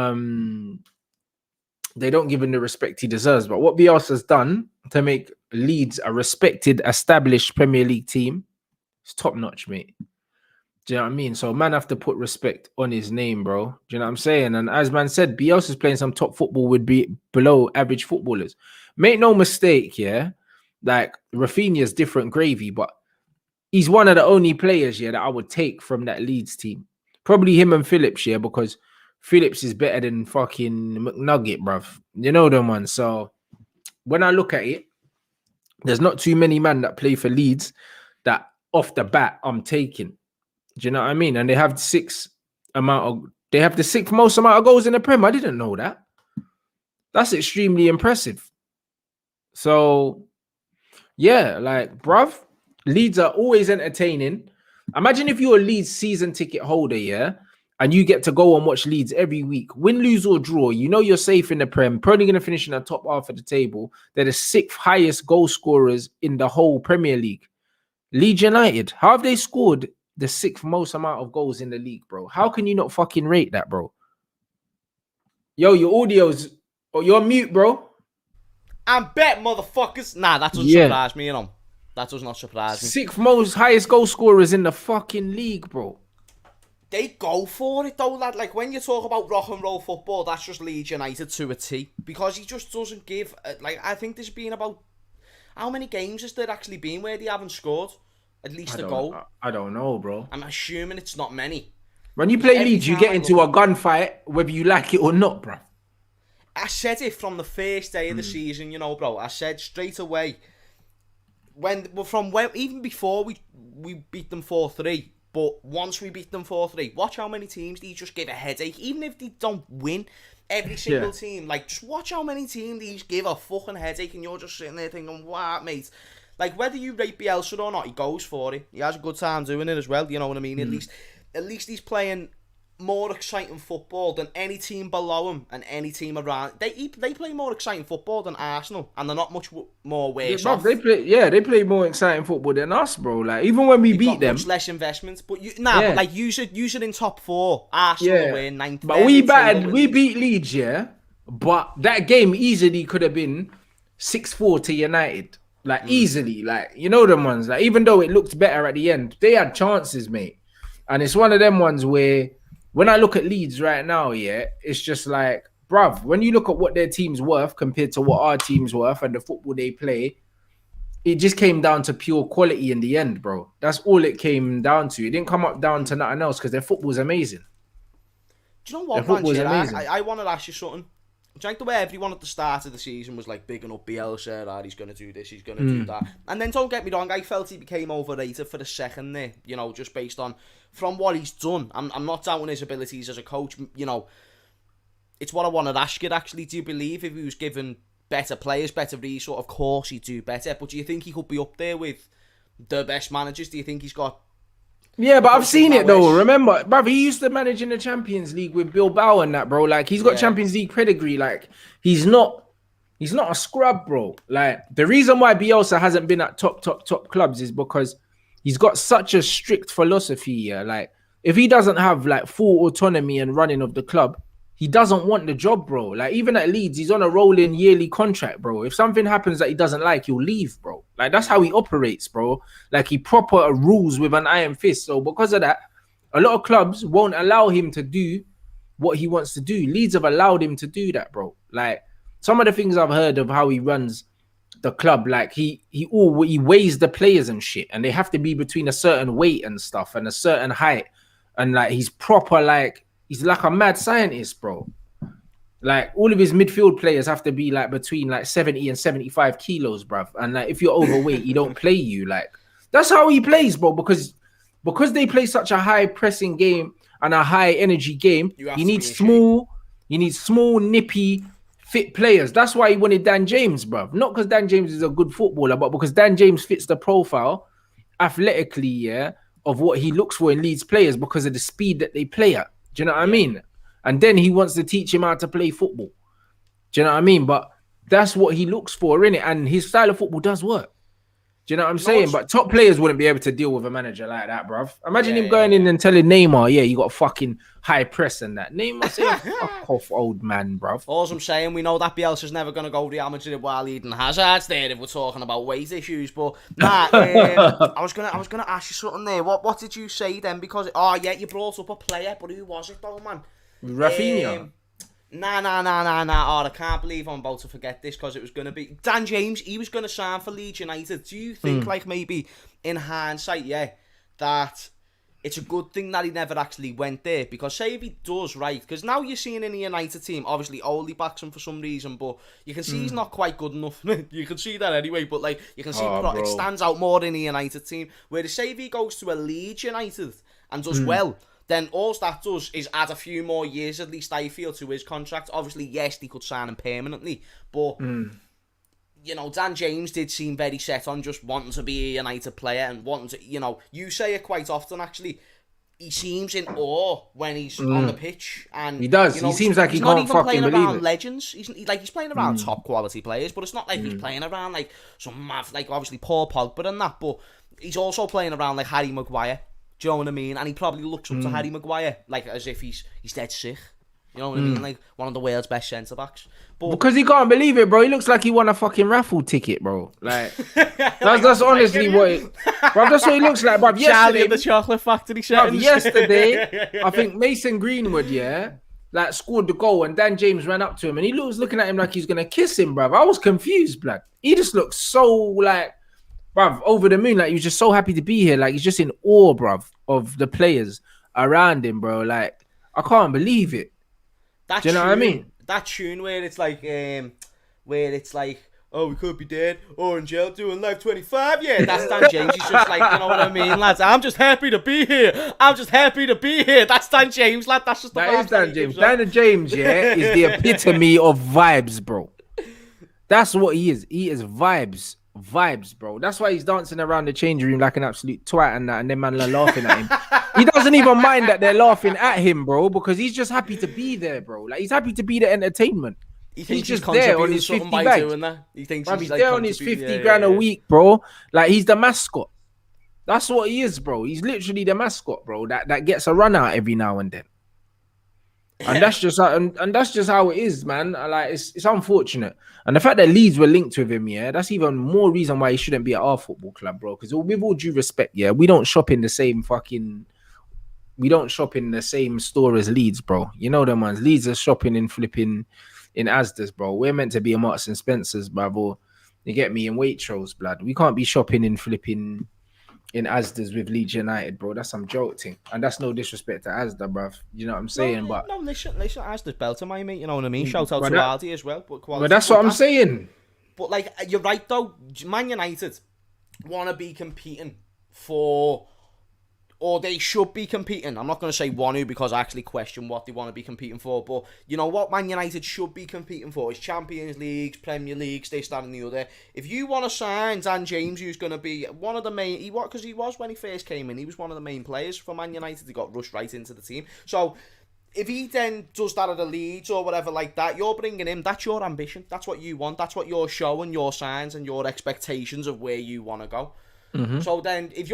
the respect he deserves. But what Bielsa's done to make Leeds a respected, established Premier League team, it's top notch, mate. Do you know what I mean? So man have to put respect on his name, bro. Do you know what I'm saying? And as man said, Bielsa's playing some top football with below average footballers. Make no mistake, yeah. Like Rafinha's different gravy, but he's one of the only players, yeah, that I would take from that Leeds team. Probably him and Phillips, yeah, because Phillips is better than fucking McNugget, bruv. You know them ones. So when I look at it, there's not too many men that play for Leeds that off the bat I'm taking. Do you know what I mean? And they have the sixth most amount of goals in the Prem. I didn't know that. That's extremely impressive. So yeah, like, bruv, Leeds are always entertaining. Imagine if you're a Leeds season ticket holder, yeah, and you get to go and watch Leeds every week. Win, lose, or draw, you know you're safe in the Prem. Probably going to finish in the top half of the table. They're the 6th highest goal scorers in the whole Premier League. Leeds United, how have they scored the 6th most amount of goals in the league, bro? How can you not fucking rate that, bro? Yo, your audio's... Oh, you're on mute, bro. I'm bet, motherfuckers. Nah, that doesn't Yeah. surprise me, you know. That does not surprise me. Sixth most highest goal scorers in the fucking league, bro. They go for it, though, lad. Like, when you talk about rock and roll football, that's just Leeds United to a T. Because he just doesn't give... Like, I think there's been about... How many games has there actually been where they haven't scored at least a goal? I don't know, bro. I'm assuming it's not many. When you play Leeds, you get into a gunfight, whether you like it or not, bro. I said it from the first day of the season, you know, bro. I said straight away, even before we beat them 4-3, but once we beat them 4-3, watch how many teams these just give a headache, even if they don't win. Every single team, like, just watch how many teams these give a fucking headache, and you're just sitting there thinking, what, mate? Like, whether you rate Bielsa or not, he goes for it. He has a good time doing it as well, you know what I mean? At least he's playing more exciting football than any team below him and any team around. They play more exciting football than Arsenal, and they're not much more worse off. They play more exciting football than us, bro. Like, even when we beat them, much less investment. But but like use it in top 4. Arsenal win 9th. But we beat Leeds, yeah. But that game easily could have been 6-4 to United. Like, easily, like, you know them ones. Like, even though it looked better at the end, they had chances, mate. And it's one of them ones where, when I look at Leeds right now, yeah, it's just like, bruv, when you look at what their team's worth compared to what our team's worth and the football they play, it just came down to pure quality in the end, bro. That's all it came down to. It didn't come up down to nothing else because their football's amazing. Do you know what, man? I want to ask you something. Do you like the way everyone at the start of the season was like bigging up Bielsa, he's going to do this, he's going to do that. And then, don't get me wrong, I felt he became overrated for a second there, you know, just based on, from what he's done. I'm not doubting his abilities as a coach, you know. It's what I wanted to ask you, actually. Do you believe if he was given better players, better resource, of course he'd do better, but do you think he could be up there with the best managers? Do you think he's got... Yeah, but I've seen it though. Remember, bruv, he used to manage in the Champions League with Bilbao and that, bro. Like, he's got Champions League pedigree. Like, he's not a scrub, bro. Like, the reason why Bielsa hasn't been at top clubs is because he's got such a strict philosophy. Yeah, like, if he doesn't have like full autonomy and running of the club, he doesn't want the job, bro. Like, even at Leeds, he's on a rolling yearly contract, bro. If something happens that he doesn't like, he'll leave, bro. Like, that's how he operates, bro. Like, he proper rules with an iron fist. So because of that, a lot of clubs won't allow him to do what he wants to do. Leeds have allowed him to do that, bro. Like, some of the things I've heard of how he runs the club, like, he weighs the players and shit, and they have to be between a certain weight and stuff and a certain height. And like, he's proper, like, he's like a mad scientist, bro. Like, all of his midfield players have to be like between like 70 and 75 kilos, bruv. And like, if you're overweight, he don't play you. Like, that's how he plays, bro. Because they play such a high pressing game and a high energy game, you need small, nippy, fit players. That's why he wanted Dan James, bruv. Not because Dan James is a good footballer, but because Dan James fits the profile athletically, yeah, of what he looks for in Leeds players because of the speed that they play at. Do you know what I mean? And then he wants to teach him how to play football. Do you know what I mean? But that's what he looks for, innit? And his style of football does work. Do you know what I'm saying? But top players wouldn't be able to deal with a manager like that, bruv. Imagine him going in and telling Neymar, you got fucking high press and that. Neymar say, fuck off, old man, bruv. All I'm saying, we know that Bielsa's never going to go Real Madrid while Eden Hazard's there if we're talking about weight issues. But, nah, I was gonna ask you something there. What did you say then? Because, you brought up a player, but who was it though, man? Rafinha. Nah. Oh, I can't believe I'm about to forget this because it was going to be Dan James. He was going to sign for Leeds United. Do you think, like, maybe in hindsight, that it's a good thing that he never actually went there? Because say if he does, right? Because now you're seeing in the United team, obviously Ole backs him for some reason, but you can see he's not quite good enough. You can see that anyway, but like you can see it stands out more in the United team. Whereas say if he goes to a Leeds United and does well, then all that does is add a few more years, at least I feel, to his contract. Obviously, yes, they could sign him permanently, but, you know, Dan James did seem very set on just wanting to be a United player and wanting to, you know, you say it quite often, actually. He seems in awe when he's on the pitch. And he does. You know, he seems like he can't fucking believe it. He's not even playing around legends. He's playing around top quality players, but it's not like he's playing around like some mad, like obviously Paul Pogba and that, but he's also playing around like Harry Maguire. Do you know what I mean? And he probably looks up to Harry Maguire like as if he's dead sick. You know what I mean? Like one of the world's best centre backs. But Because he can't believe it, bro. He looks like he won a fucking raffle ticket, bro. Like that's honestly what it, bro. That's what he looks like, bro. Charlie Yesterday, at the chocolate factory bruv, settings. yesterday, I think Mason Greenwood, like scored the goal, and Dan James ran up to him, and he was looking at him like he's gonna kiss him, bruv. I was confused, blood. He just looked so like, bruv, over the moon. Like he was just so happy to be here. Like he's just in awe, bruv, of the players around him, bro. Like I can't believe it. That Do you know what I mean? That tune where it's like, oh, we could be dead or in jail doing live 25. Yeah, that's Dan James. He's just like, you know what I mean, lads? I'm just happy to be here. I'm just happy to be here. That's Dan James, lad. That's just the That is Dan James. Dan James, is the epitome of vibes, bro. That's what he is. He is vibes, bro. That's why he's dancing around the change room like an absolute twat and that, and them man are laughing at him. He doesn't even mind that they're laughing at him, bro, because he's just happy to be there, bro. Like he's happy to be the entertainment. He's just there on his 50 bags. He thinks He's there on his 50 grand a week, bro. Like he's the mascot. That's what he is, bro. He's literally the mascot, bro. That gets a run out every now and then. And that's just how it is, man. Like it's unfortunate. And the fact that Leeds were linked with him, that's even more reason why he shouldn't be at our football club, bro. Because with all due respect, we don't shop in the same store as Leeds, bro. You know them ones. Leeds are shopping in flipping in Asda's, bro. We're meant to be in Marks and Spencer's, bro. You get me, in Waitrose, blood. We can't be shopping in flipping in Asda's with Leeds United, bro. That's some joke thing. And that's no disrespect to Asda, bruv. You know what I'm saying? No, they shouldn't Asda's belter, my mate. You know what I mean? Shout out to Aldi as well. But that's what I'm saying. But like, you're right though. Man United want to be competing for, or they should be competing. I'm not going to say want to, because I actually question what they want to be competing for. But you know what Man United should be competing for is Champions Leagues, Premier Leagues, this, that and the other. If you want to sign Dan James, who's going to be one of the main, because he was when he first came in, he was one of the main players for Man United. He got rushed right into the team. So if he then does that at the Leeds or whatever like that, you're bringing him. That's your ambition. That's what you want. That's what you're showing, your signs and your expectations of where you want to go. Mm-hmm. So then, if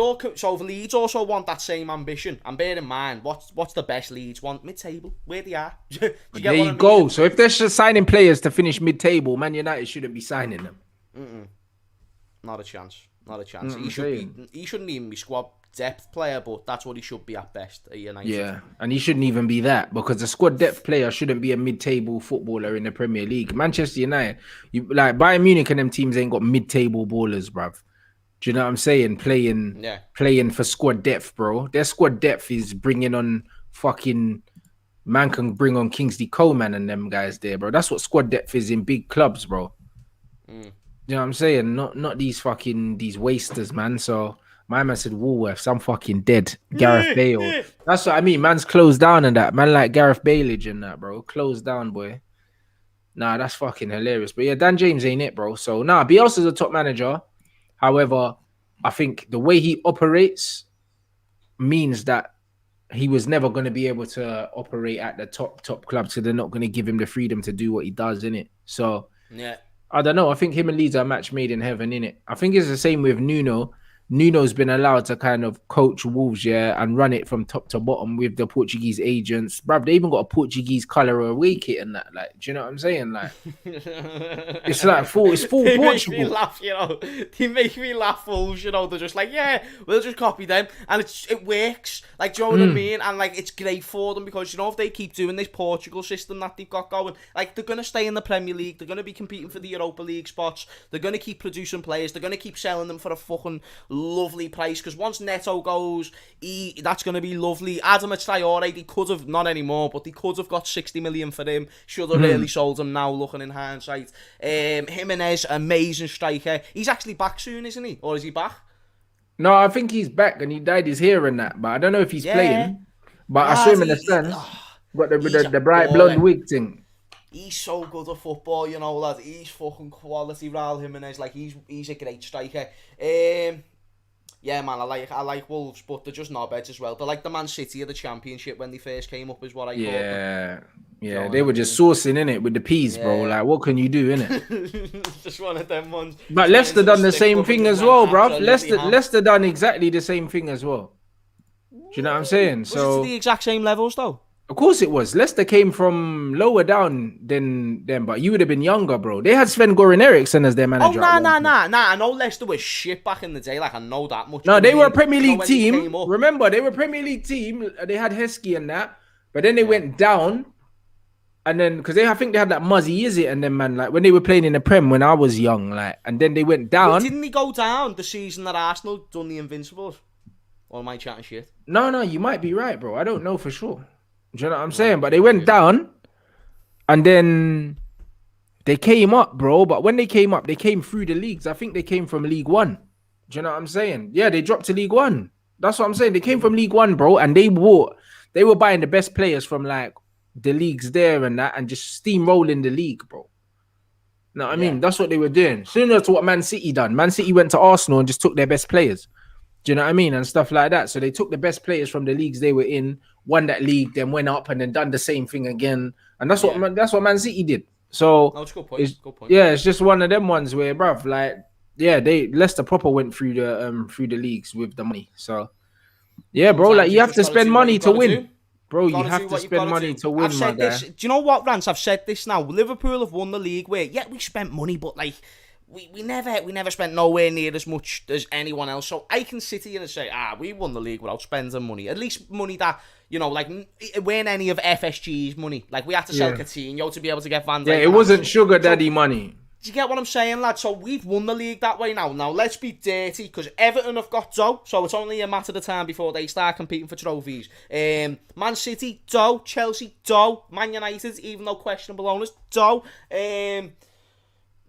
Leeds also want that same ambition, and bear in mind, what's the best Leeds want? Mid-table, where they are. There you go. So if they're just signing players to finish mid-table, Man United shouldn't be signing them. Not a chance. He shouldn't even be squad depth player, but that's what he should be at best at United. Yeah, and he shouldn't even be that, because the squad depth player shouldn't be a mid-table footballer in the Premier League. Manchester United, like Bayern Munich and them teams ain't got mid-table ballers, bruv. Do you know what I'm saying? Playing for squad depth, bro. Their squad depth is bringing on fucking man can bring on Kingsley Coman and them guys there, bro. That's what squad depth is in big clubs, bro. You know what I'm saying? Not these wasters, man. So my man said Woolworths, I'm fucking dead. Gareth Bale. That's what I mean. Man's closed down and that. Man like Gareth Bale and that, bro. Closed down, boy. Nah, that's fucking hilarious. But yeah, Dan James ain't it, bro. So nah, Bielsa's a top manager. However, I think the way he operates means that he was never going to be able to operate at the top club, so they're not going to give him the freedom to do what he does, innit? So, yeah, I don't know. I think him and Leeds are a match made in heaven, innit? I think it's the same with Nuno. Nuno's been allowed to kind of coach Wolves, and run it from top to bottom with the Portuguese agents. Bruv, they even got a Portuguese colour away kit and that. Like, do you know what I'm saying? Like, it's like full Portugal. Me laugh, you know. They make me laugh, Wolves, you know. They're just like, yeah, we'll just copy them. And it works. Like, do you know what I mean? And, like, it's great for them because, you know, if they keep doing this Portugal system that they've got going, like, they're going to stay in the Premier League. They're going to be competing for the Europa League spots. They're going to keep producing players. They're going to keep selling them for a fucking lovely price, because once Neto goes, that's going to be lovely. Adam Traore, they could have, not anymore, but they could have got 60 million for him. Should have really sold him now, looking in hindsight. Jimenez, amazing striker. He's actually back soon, isn't he? Or is he back? No, I think he's back and he dyed his hair and that, but I don't know if he's playing. But I saw him in the stands. Got the bright blonde wig thing. He's so good at football, you know, lad. He's fucking quality, Raul Jimenez. Like, he's a great striker. Yeah, man, I like Wolves, but they're just knobheads as well. They're like the Man City of the Championship when they first came up, is what I call them. Yeah, they were just saucing in it with the peas, bro. Like, what can you do, innit? Just one of them ones. But Leicester done the same thing as well, bro. Leicester done exactly the same thing as well. Do you know what I'm saying? Was it the exact same levels, though? Of course it was. Leicester came from lower down than them, but you would have been younger, bro. They had Sven-Goran Eriksson as their Oh, manager at nah, one nah, point. nah, nah. I know Leicester was shit back in the day. Like, I know that much. No, But I they were a mean, Premier you know League when they team. came up? Remember, they were a Premier League team. They had Heskey and that, but then they Yeah. went down. And then, because I think they had like Muzzy, is it? And then, man, like when they were playing in the Prem when I was young, like, and then they went Wait, down. didn't he go down the season that Arsenal done the Invincibles? Or am I chatting shit? No, you might be right, bro. I don't know for sure. Do you know what I'm saying? But they went down, and then they came up, bro. But when they came up, they came through the leagues. I think they came from League One. Do you know what I'm saying? Yeah, they dropped to League One. That's what I'm saying. They came from League One, bro, and they were buying the best players from like the leagues there and that, and just steamrolling the league, bro. No, I mean, that's what they were doing. Similar to what Man City done. Man City went to Arsenal and just took their best players. Do you know what I mean? And stuff like that. So they took the best players from the leagues they were in, won that league, then went up and then done the same thing again. And that's what Man City did. So No, it's a good point. yeah, it's just one of them ones where, bruv, like, yeah, Leicester proper went through the leagues with the money. So yeah, bro, Sometimes like you have to just gotta spend do what money you've to gotta win. do. Bro, you Gotta have do to what you've spend gotta money do. to win, I've my said this. guy. Do you know what, Rants? I've said this now. Liverpool have won the league where, yeah, we spent money, but like we never spent nowhere near as much as anyone else. So I can sit here and say, we won the league without spending money. At least money that, you know, like it weren't any of FSG's money. Like we had to sell Coutinho to be able to get Van Dijk. Yeah, it wasn't sugar daddy money. Do you get what I'm saying, lad? So we've won the league that way now. Now let's be dirty, because Everton have got dough, so it's only a matter of time before they start competing for trophies. Man City, dough. Chelsea, dough. Man United, even though questionable owners, dough. But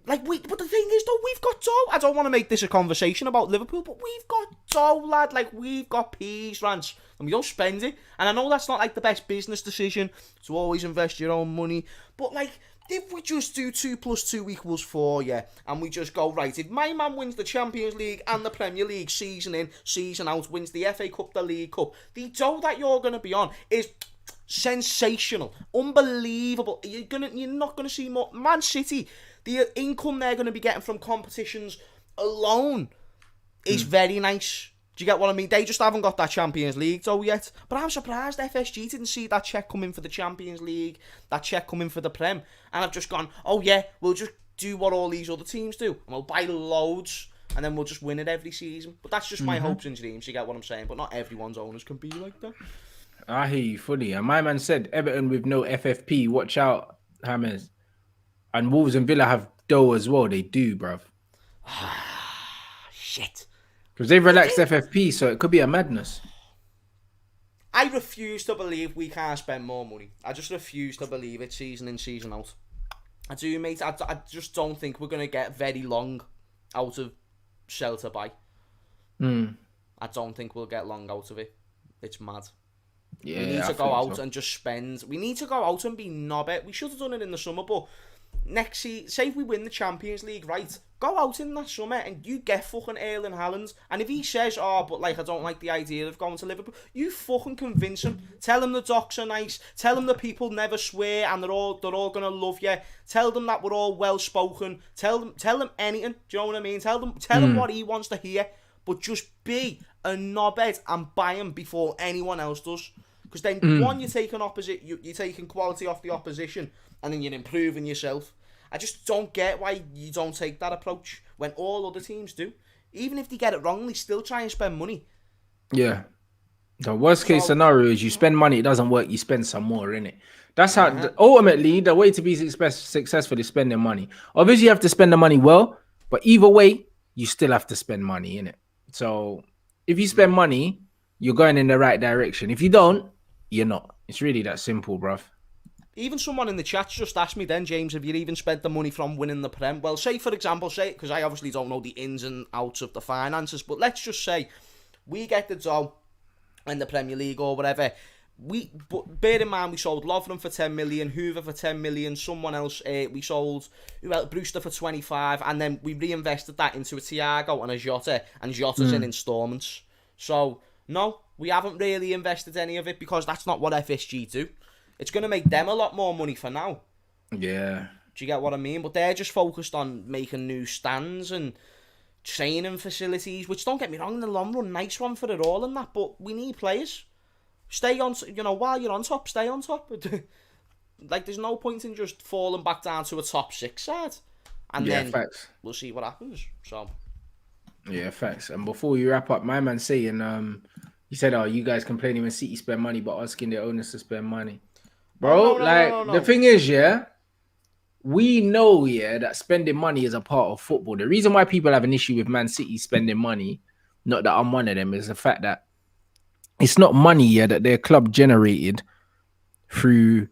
the thing is, though, we've got dough. I don't want to make this a conversation about Liverpool, but we've got dough, lad. Like, we've got peas, Rants, and we don't spend it. And I know that's not, like, the best business decision to always invest your own money, but, like, if we just do 2 + 2 = 4, yeah, and we just go, right, if my man wins the Champions League and the Premier League season in, season out, wins the FA Cup, the League Cup, the dough that you're going to be on is sensational, unbelievable. You're not going to see more. Man City, the income they're going to be getting from competitions alone is very nice. Do you get what I mean? They just haven't got that Champions League though yet. But I'm surprised FSG didn't see that check coming for the Champions League, that check coming for the Prem. And I've just gone, oh yeah, we'll just do what all these other teams do. And we'll buy loads, and then we'll just win it every season. But that's just my hopes and dreams, you get what I'm saying? But not everyone's owners can be like that. I hear you fully. And my man said, Everton with no FFP, watch out, Hammers. And Wolves and Villa have dough as well. They do, bruv. Shit. Because they've relaxed FFP, so it could be a madness. I refuse to believe we can't spend more money. I just refuse to believe it season in, season out. I do, mate. I just don't think we're going to get very long out of sell to buy. I don't think we'll get long out of it. It's mad. Yeah, we need to go out and just spend. We need to go out and be knobbit. We should have done it in the summer, but next season, say if we win the Champions League, right? Go out in that summer and you get fucking Erling Haaland. And if he says, but like I don't like the idea of going to Liverpool, you fucking convince him. Tell him the docks are nice. Tell him the people never swear and they're all gonna love you. Tell them that we're all well spoken. Tell them anything. Do you know what I mean? Tell him what he wants to hear. But just be a knobhead and buy him before anyone else does. Because then one, you're taking you're taking quality off the opposition, and then you're improving yourself. I just don't get why you don't take that approach when all other teams do. Even if they get it wrong, they still try and spend money. Yeah. The worst case scenario is you spend money, it doesn't work, you spend some more, innit? That's how, ultimately, the way to be successful is spending money. Obviously, you have to spend the money well, but either way, you still have to spend money, innit? So, if you spend money, you're going in the right direction. If you don't, you're not. It's really that simple, bruv. Even someone in the chat just asked me then, James, have you even spent the money from winning the Prem? Well, say, for example, because I obviously don't know the ins and outs of the finances, but let's just say we get the dough in the Premier League or whatever. But bear in mind, we sold Lovren for 10 million, Hoover for 10 million, someone else, we sold Brewster for 25, and then we reinvested that into a Thiago and a Jota, and Jota's in instalments. So, no, we haven't really invested any of it because that's not what FSG do. It's going to make them a lot more money for now. Yeah. Do you get what I mean? But they're just focused on making new stands and training facilities, which, don't get me wrong, in the long run, nice one for it all and that, but we need players. Stay on, while you're on top, stay on top. Like, there's no point in just falling back down to a top 6 side. And then facts. we'll see what happens. So, yeah, facts. And before we wrap up, my man saying, he said, "Oh, you guys complaining when City spend money, but asking their owners to spend money, bro." No. The thing is, yeah, we know, yeah, that spending money is a part of football. The reason why people have an issue with Man City spending money, not that I'm one of them, is the fact that it's not money, yeah, that their club generated through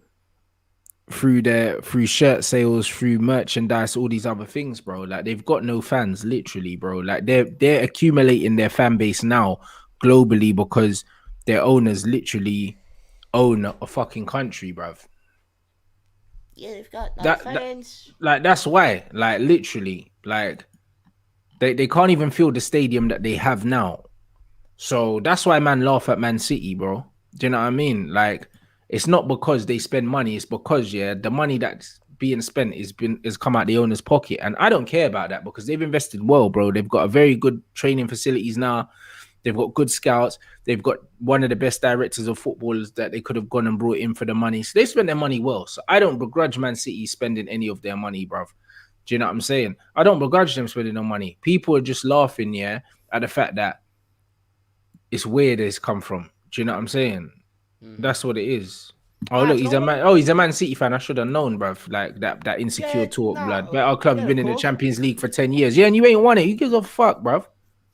shirt sales, through merchandise, all these other things, bro. Like, they've got no fans, literally, bro. Like, they're accumulating their fan base now globally because their owners literally own a fucking country, bruv. Yeah, they've got no fans. That's why. Like, literally, like, they can't even fill the stadium that they have now. So that's why man laugh at Man City, bro. Do you know what I mean? Like, it's not because they spend money, it's because, yeah, the money that's being spent is come out the owner's pocket. And I don't care about that because they've invested well, bro. They've got a very good training facilities now. They've got good scouts. They've got one of the best directors of footballers that they could have gone and brought in for the money. So they spent their money well. So I don't begrudge Man City spending any of their money, bruv. Do you know what I'm saying? I don't begrudge them spending no money. People are just laughing, yeah, at the fact that it's where this come from. Do you know what I'm saying? That's what it is. Oh, look, he's a man. Oh, he's a Man City fan. I should have known, bruv. Like that insecure talk, blood. But our club has been in the Champions League for 10 years. Yeah, and you ain't won it. Who gives a fuck, bruv?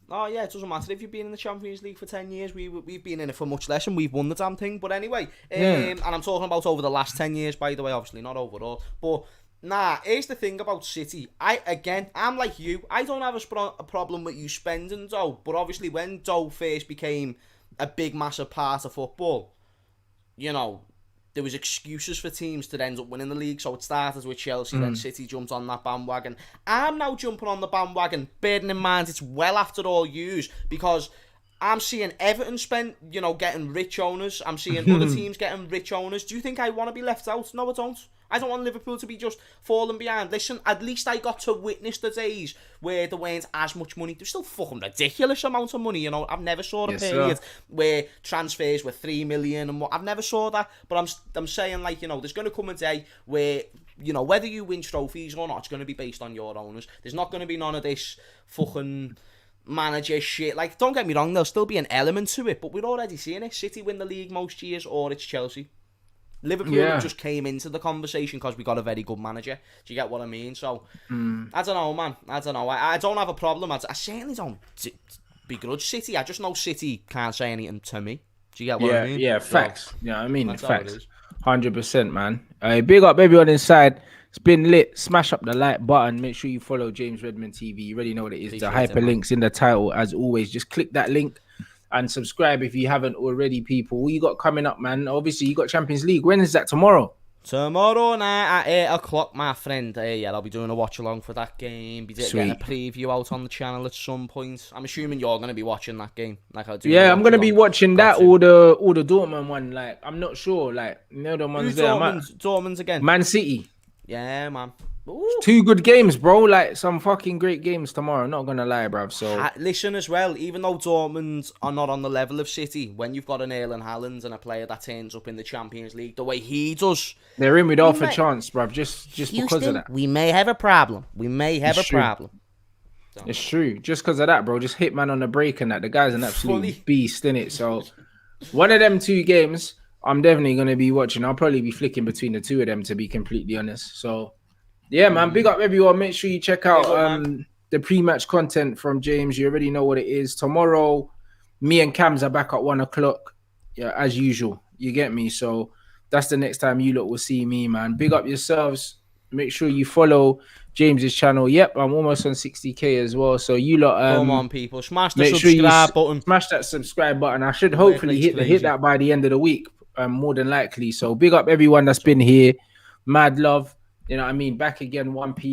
Oh, yeah, it doesn't matter if you've been in the Champions League for 10 years. We've been in it for much less and we've won the damn thing. But anyway, and I'm talking about over the last 10 years, by the way, obviously, not overall. But, here's the thing about City. I'm like you. I don't have a problem with you spending dough. But obviously, when dough first became a big, massive part of football, there was excuses for teams to end up winning the league. So it started with Chelsea, then City jumped on that bandwagon. I'm now jumping on the bandwagon, bearing in mind it's well after all years, because I'm seeing Everton getting rich owners. I'm seeing other teams getting rich owners. Do you think I want to be left out? No, I don't. I don't want Liverpool to be just falling behind. Listen, at least I got to witness the days where there weren't as much money. There's still fucking ridiculous amount of money, I've never saw a period where transfers were 3 million and what. I've never saw that. But I'm saying, there's going to come a day where, whether you win trophies or not, it's going to be based on your owners. There's not going to be none of this fucking manager shit. Like, don't get me wrong, there'll still be an element to it, but we're already seeing it. City win the league most years, or it's Chelsea. Liverpool just came into the conversation because we got a very good manager. Do you get what I mean? So, I don't know, man. I don't know. I don't have a problem. I certainly don't begrudge City. I just know City can't say anything to me. Do you get what I mean? Yeah, facts. Yeah, I mean, facts. 100%, man. Big up everyone inside. It's been lit. Smash up the like button. Make sure you follow James Redmond TV. You already know what it is. The hyperlinks in the title. As always, just click that link and subscribe if you haven't already, people. What you got coming up, man? Obviously, you got Champions League. When is that? Tomorrow? Tomorrow night at 8 o'clock, my friend. I'll be doing a watch-along for that game. Be getting a preview out on the channel at some point. I'm assuming you're going to be watching that game. Like I do. Yeah, I'm going to be watching that or the Dortmund one. Like, I'm not sure. Like, the ones there. Dortmund's again? Man City. Yeah, man. Ooh. 2 good games, bro. Like, some fucking great games tomorrow. Not gonna lie, bruv. So listen as well. Even though Dortmund are not on the level of City, when you've got an Erling Haaland and a player that turns up in the Champions League the way he does, they're in with half a chance, bruv. Just Houston, because of that, we may have a problem. It's true. Just because of that, bro. Just hit man on the break and that. The guy's an absolute beast, innit? So one of them 2 games, I'm definitely gonna be watching. I'll probably be flicking between the 2 of them, to be completely honest. So. Yeah, man. Big up everyone. Make sure you check out the pre-match content from James. You already know what it is. Tomorrow, me and Cams are back at 1 o'clock. Yeah, as usual. You get me? So that's the next time you lot will see me, man. Big up yourselves. Make sure you follow James's channel. Yep, I'm almost on 60k as well. So you lot, come on, people, smash the subscribe button. Smash that subscribe button. I should hopefully hit that by the end of the week. More than likely. So big up everyone that's been here. Mad love. You know what I mean? Back again 1 p.m.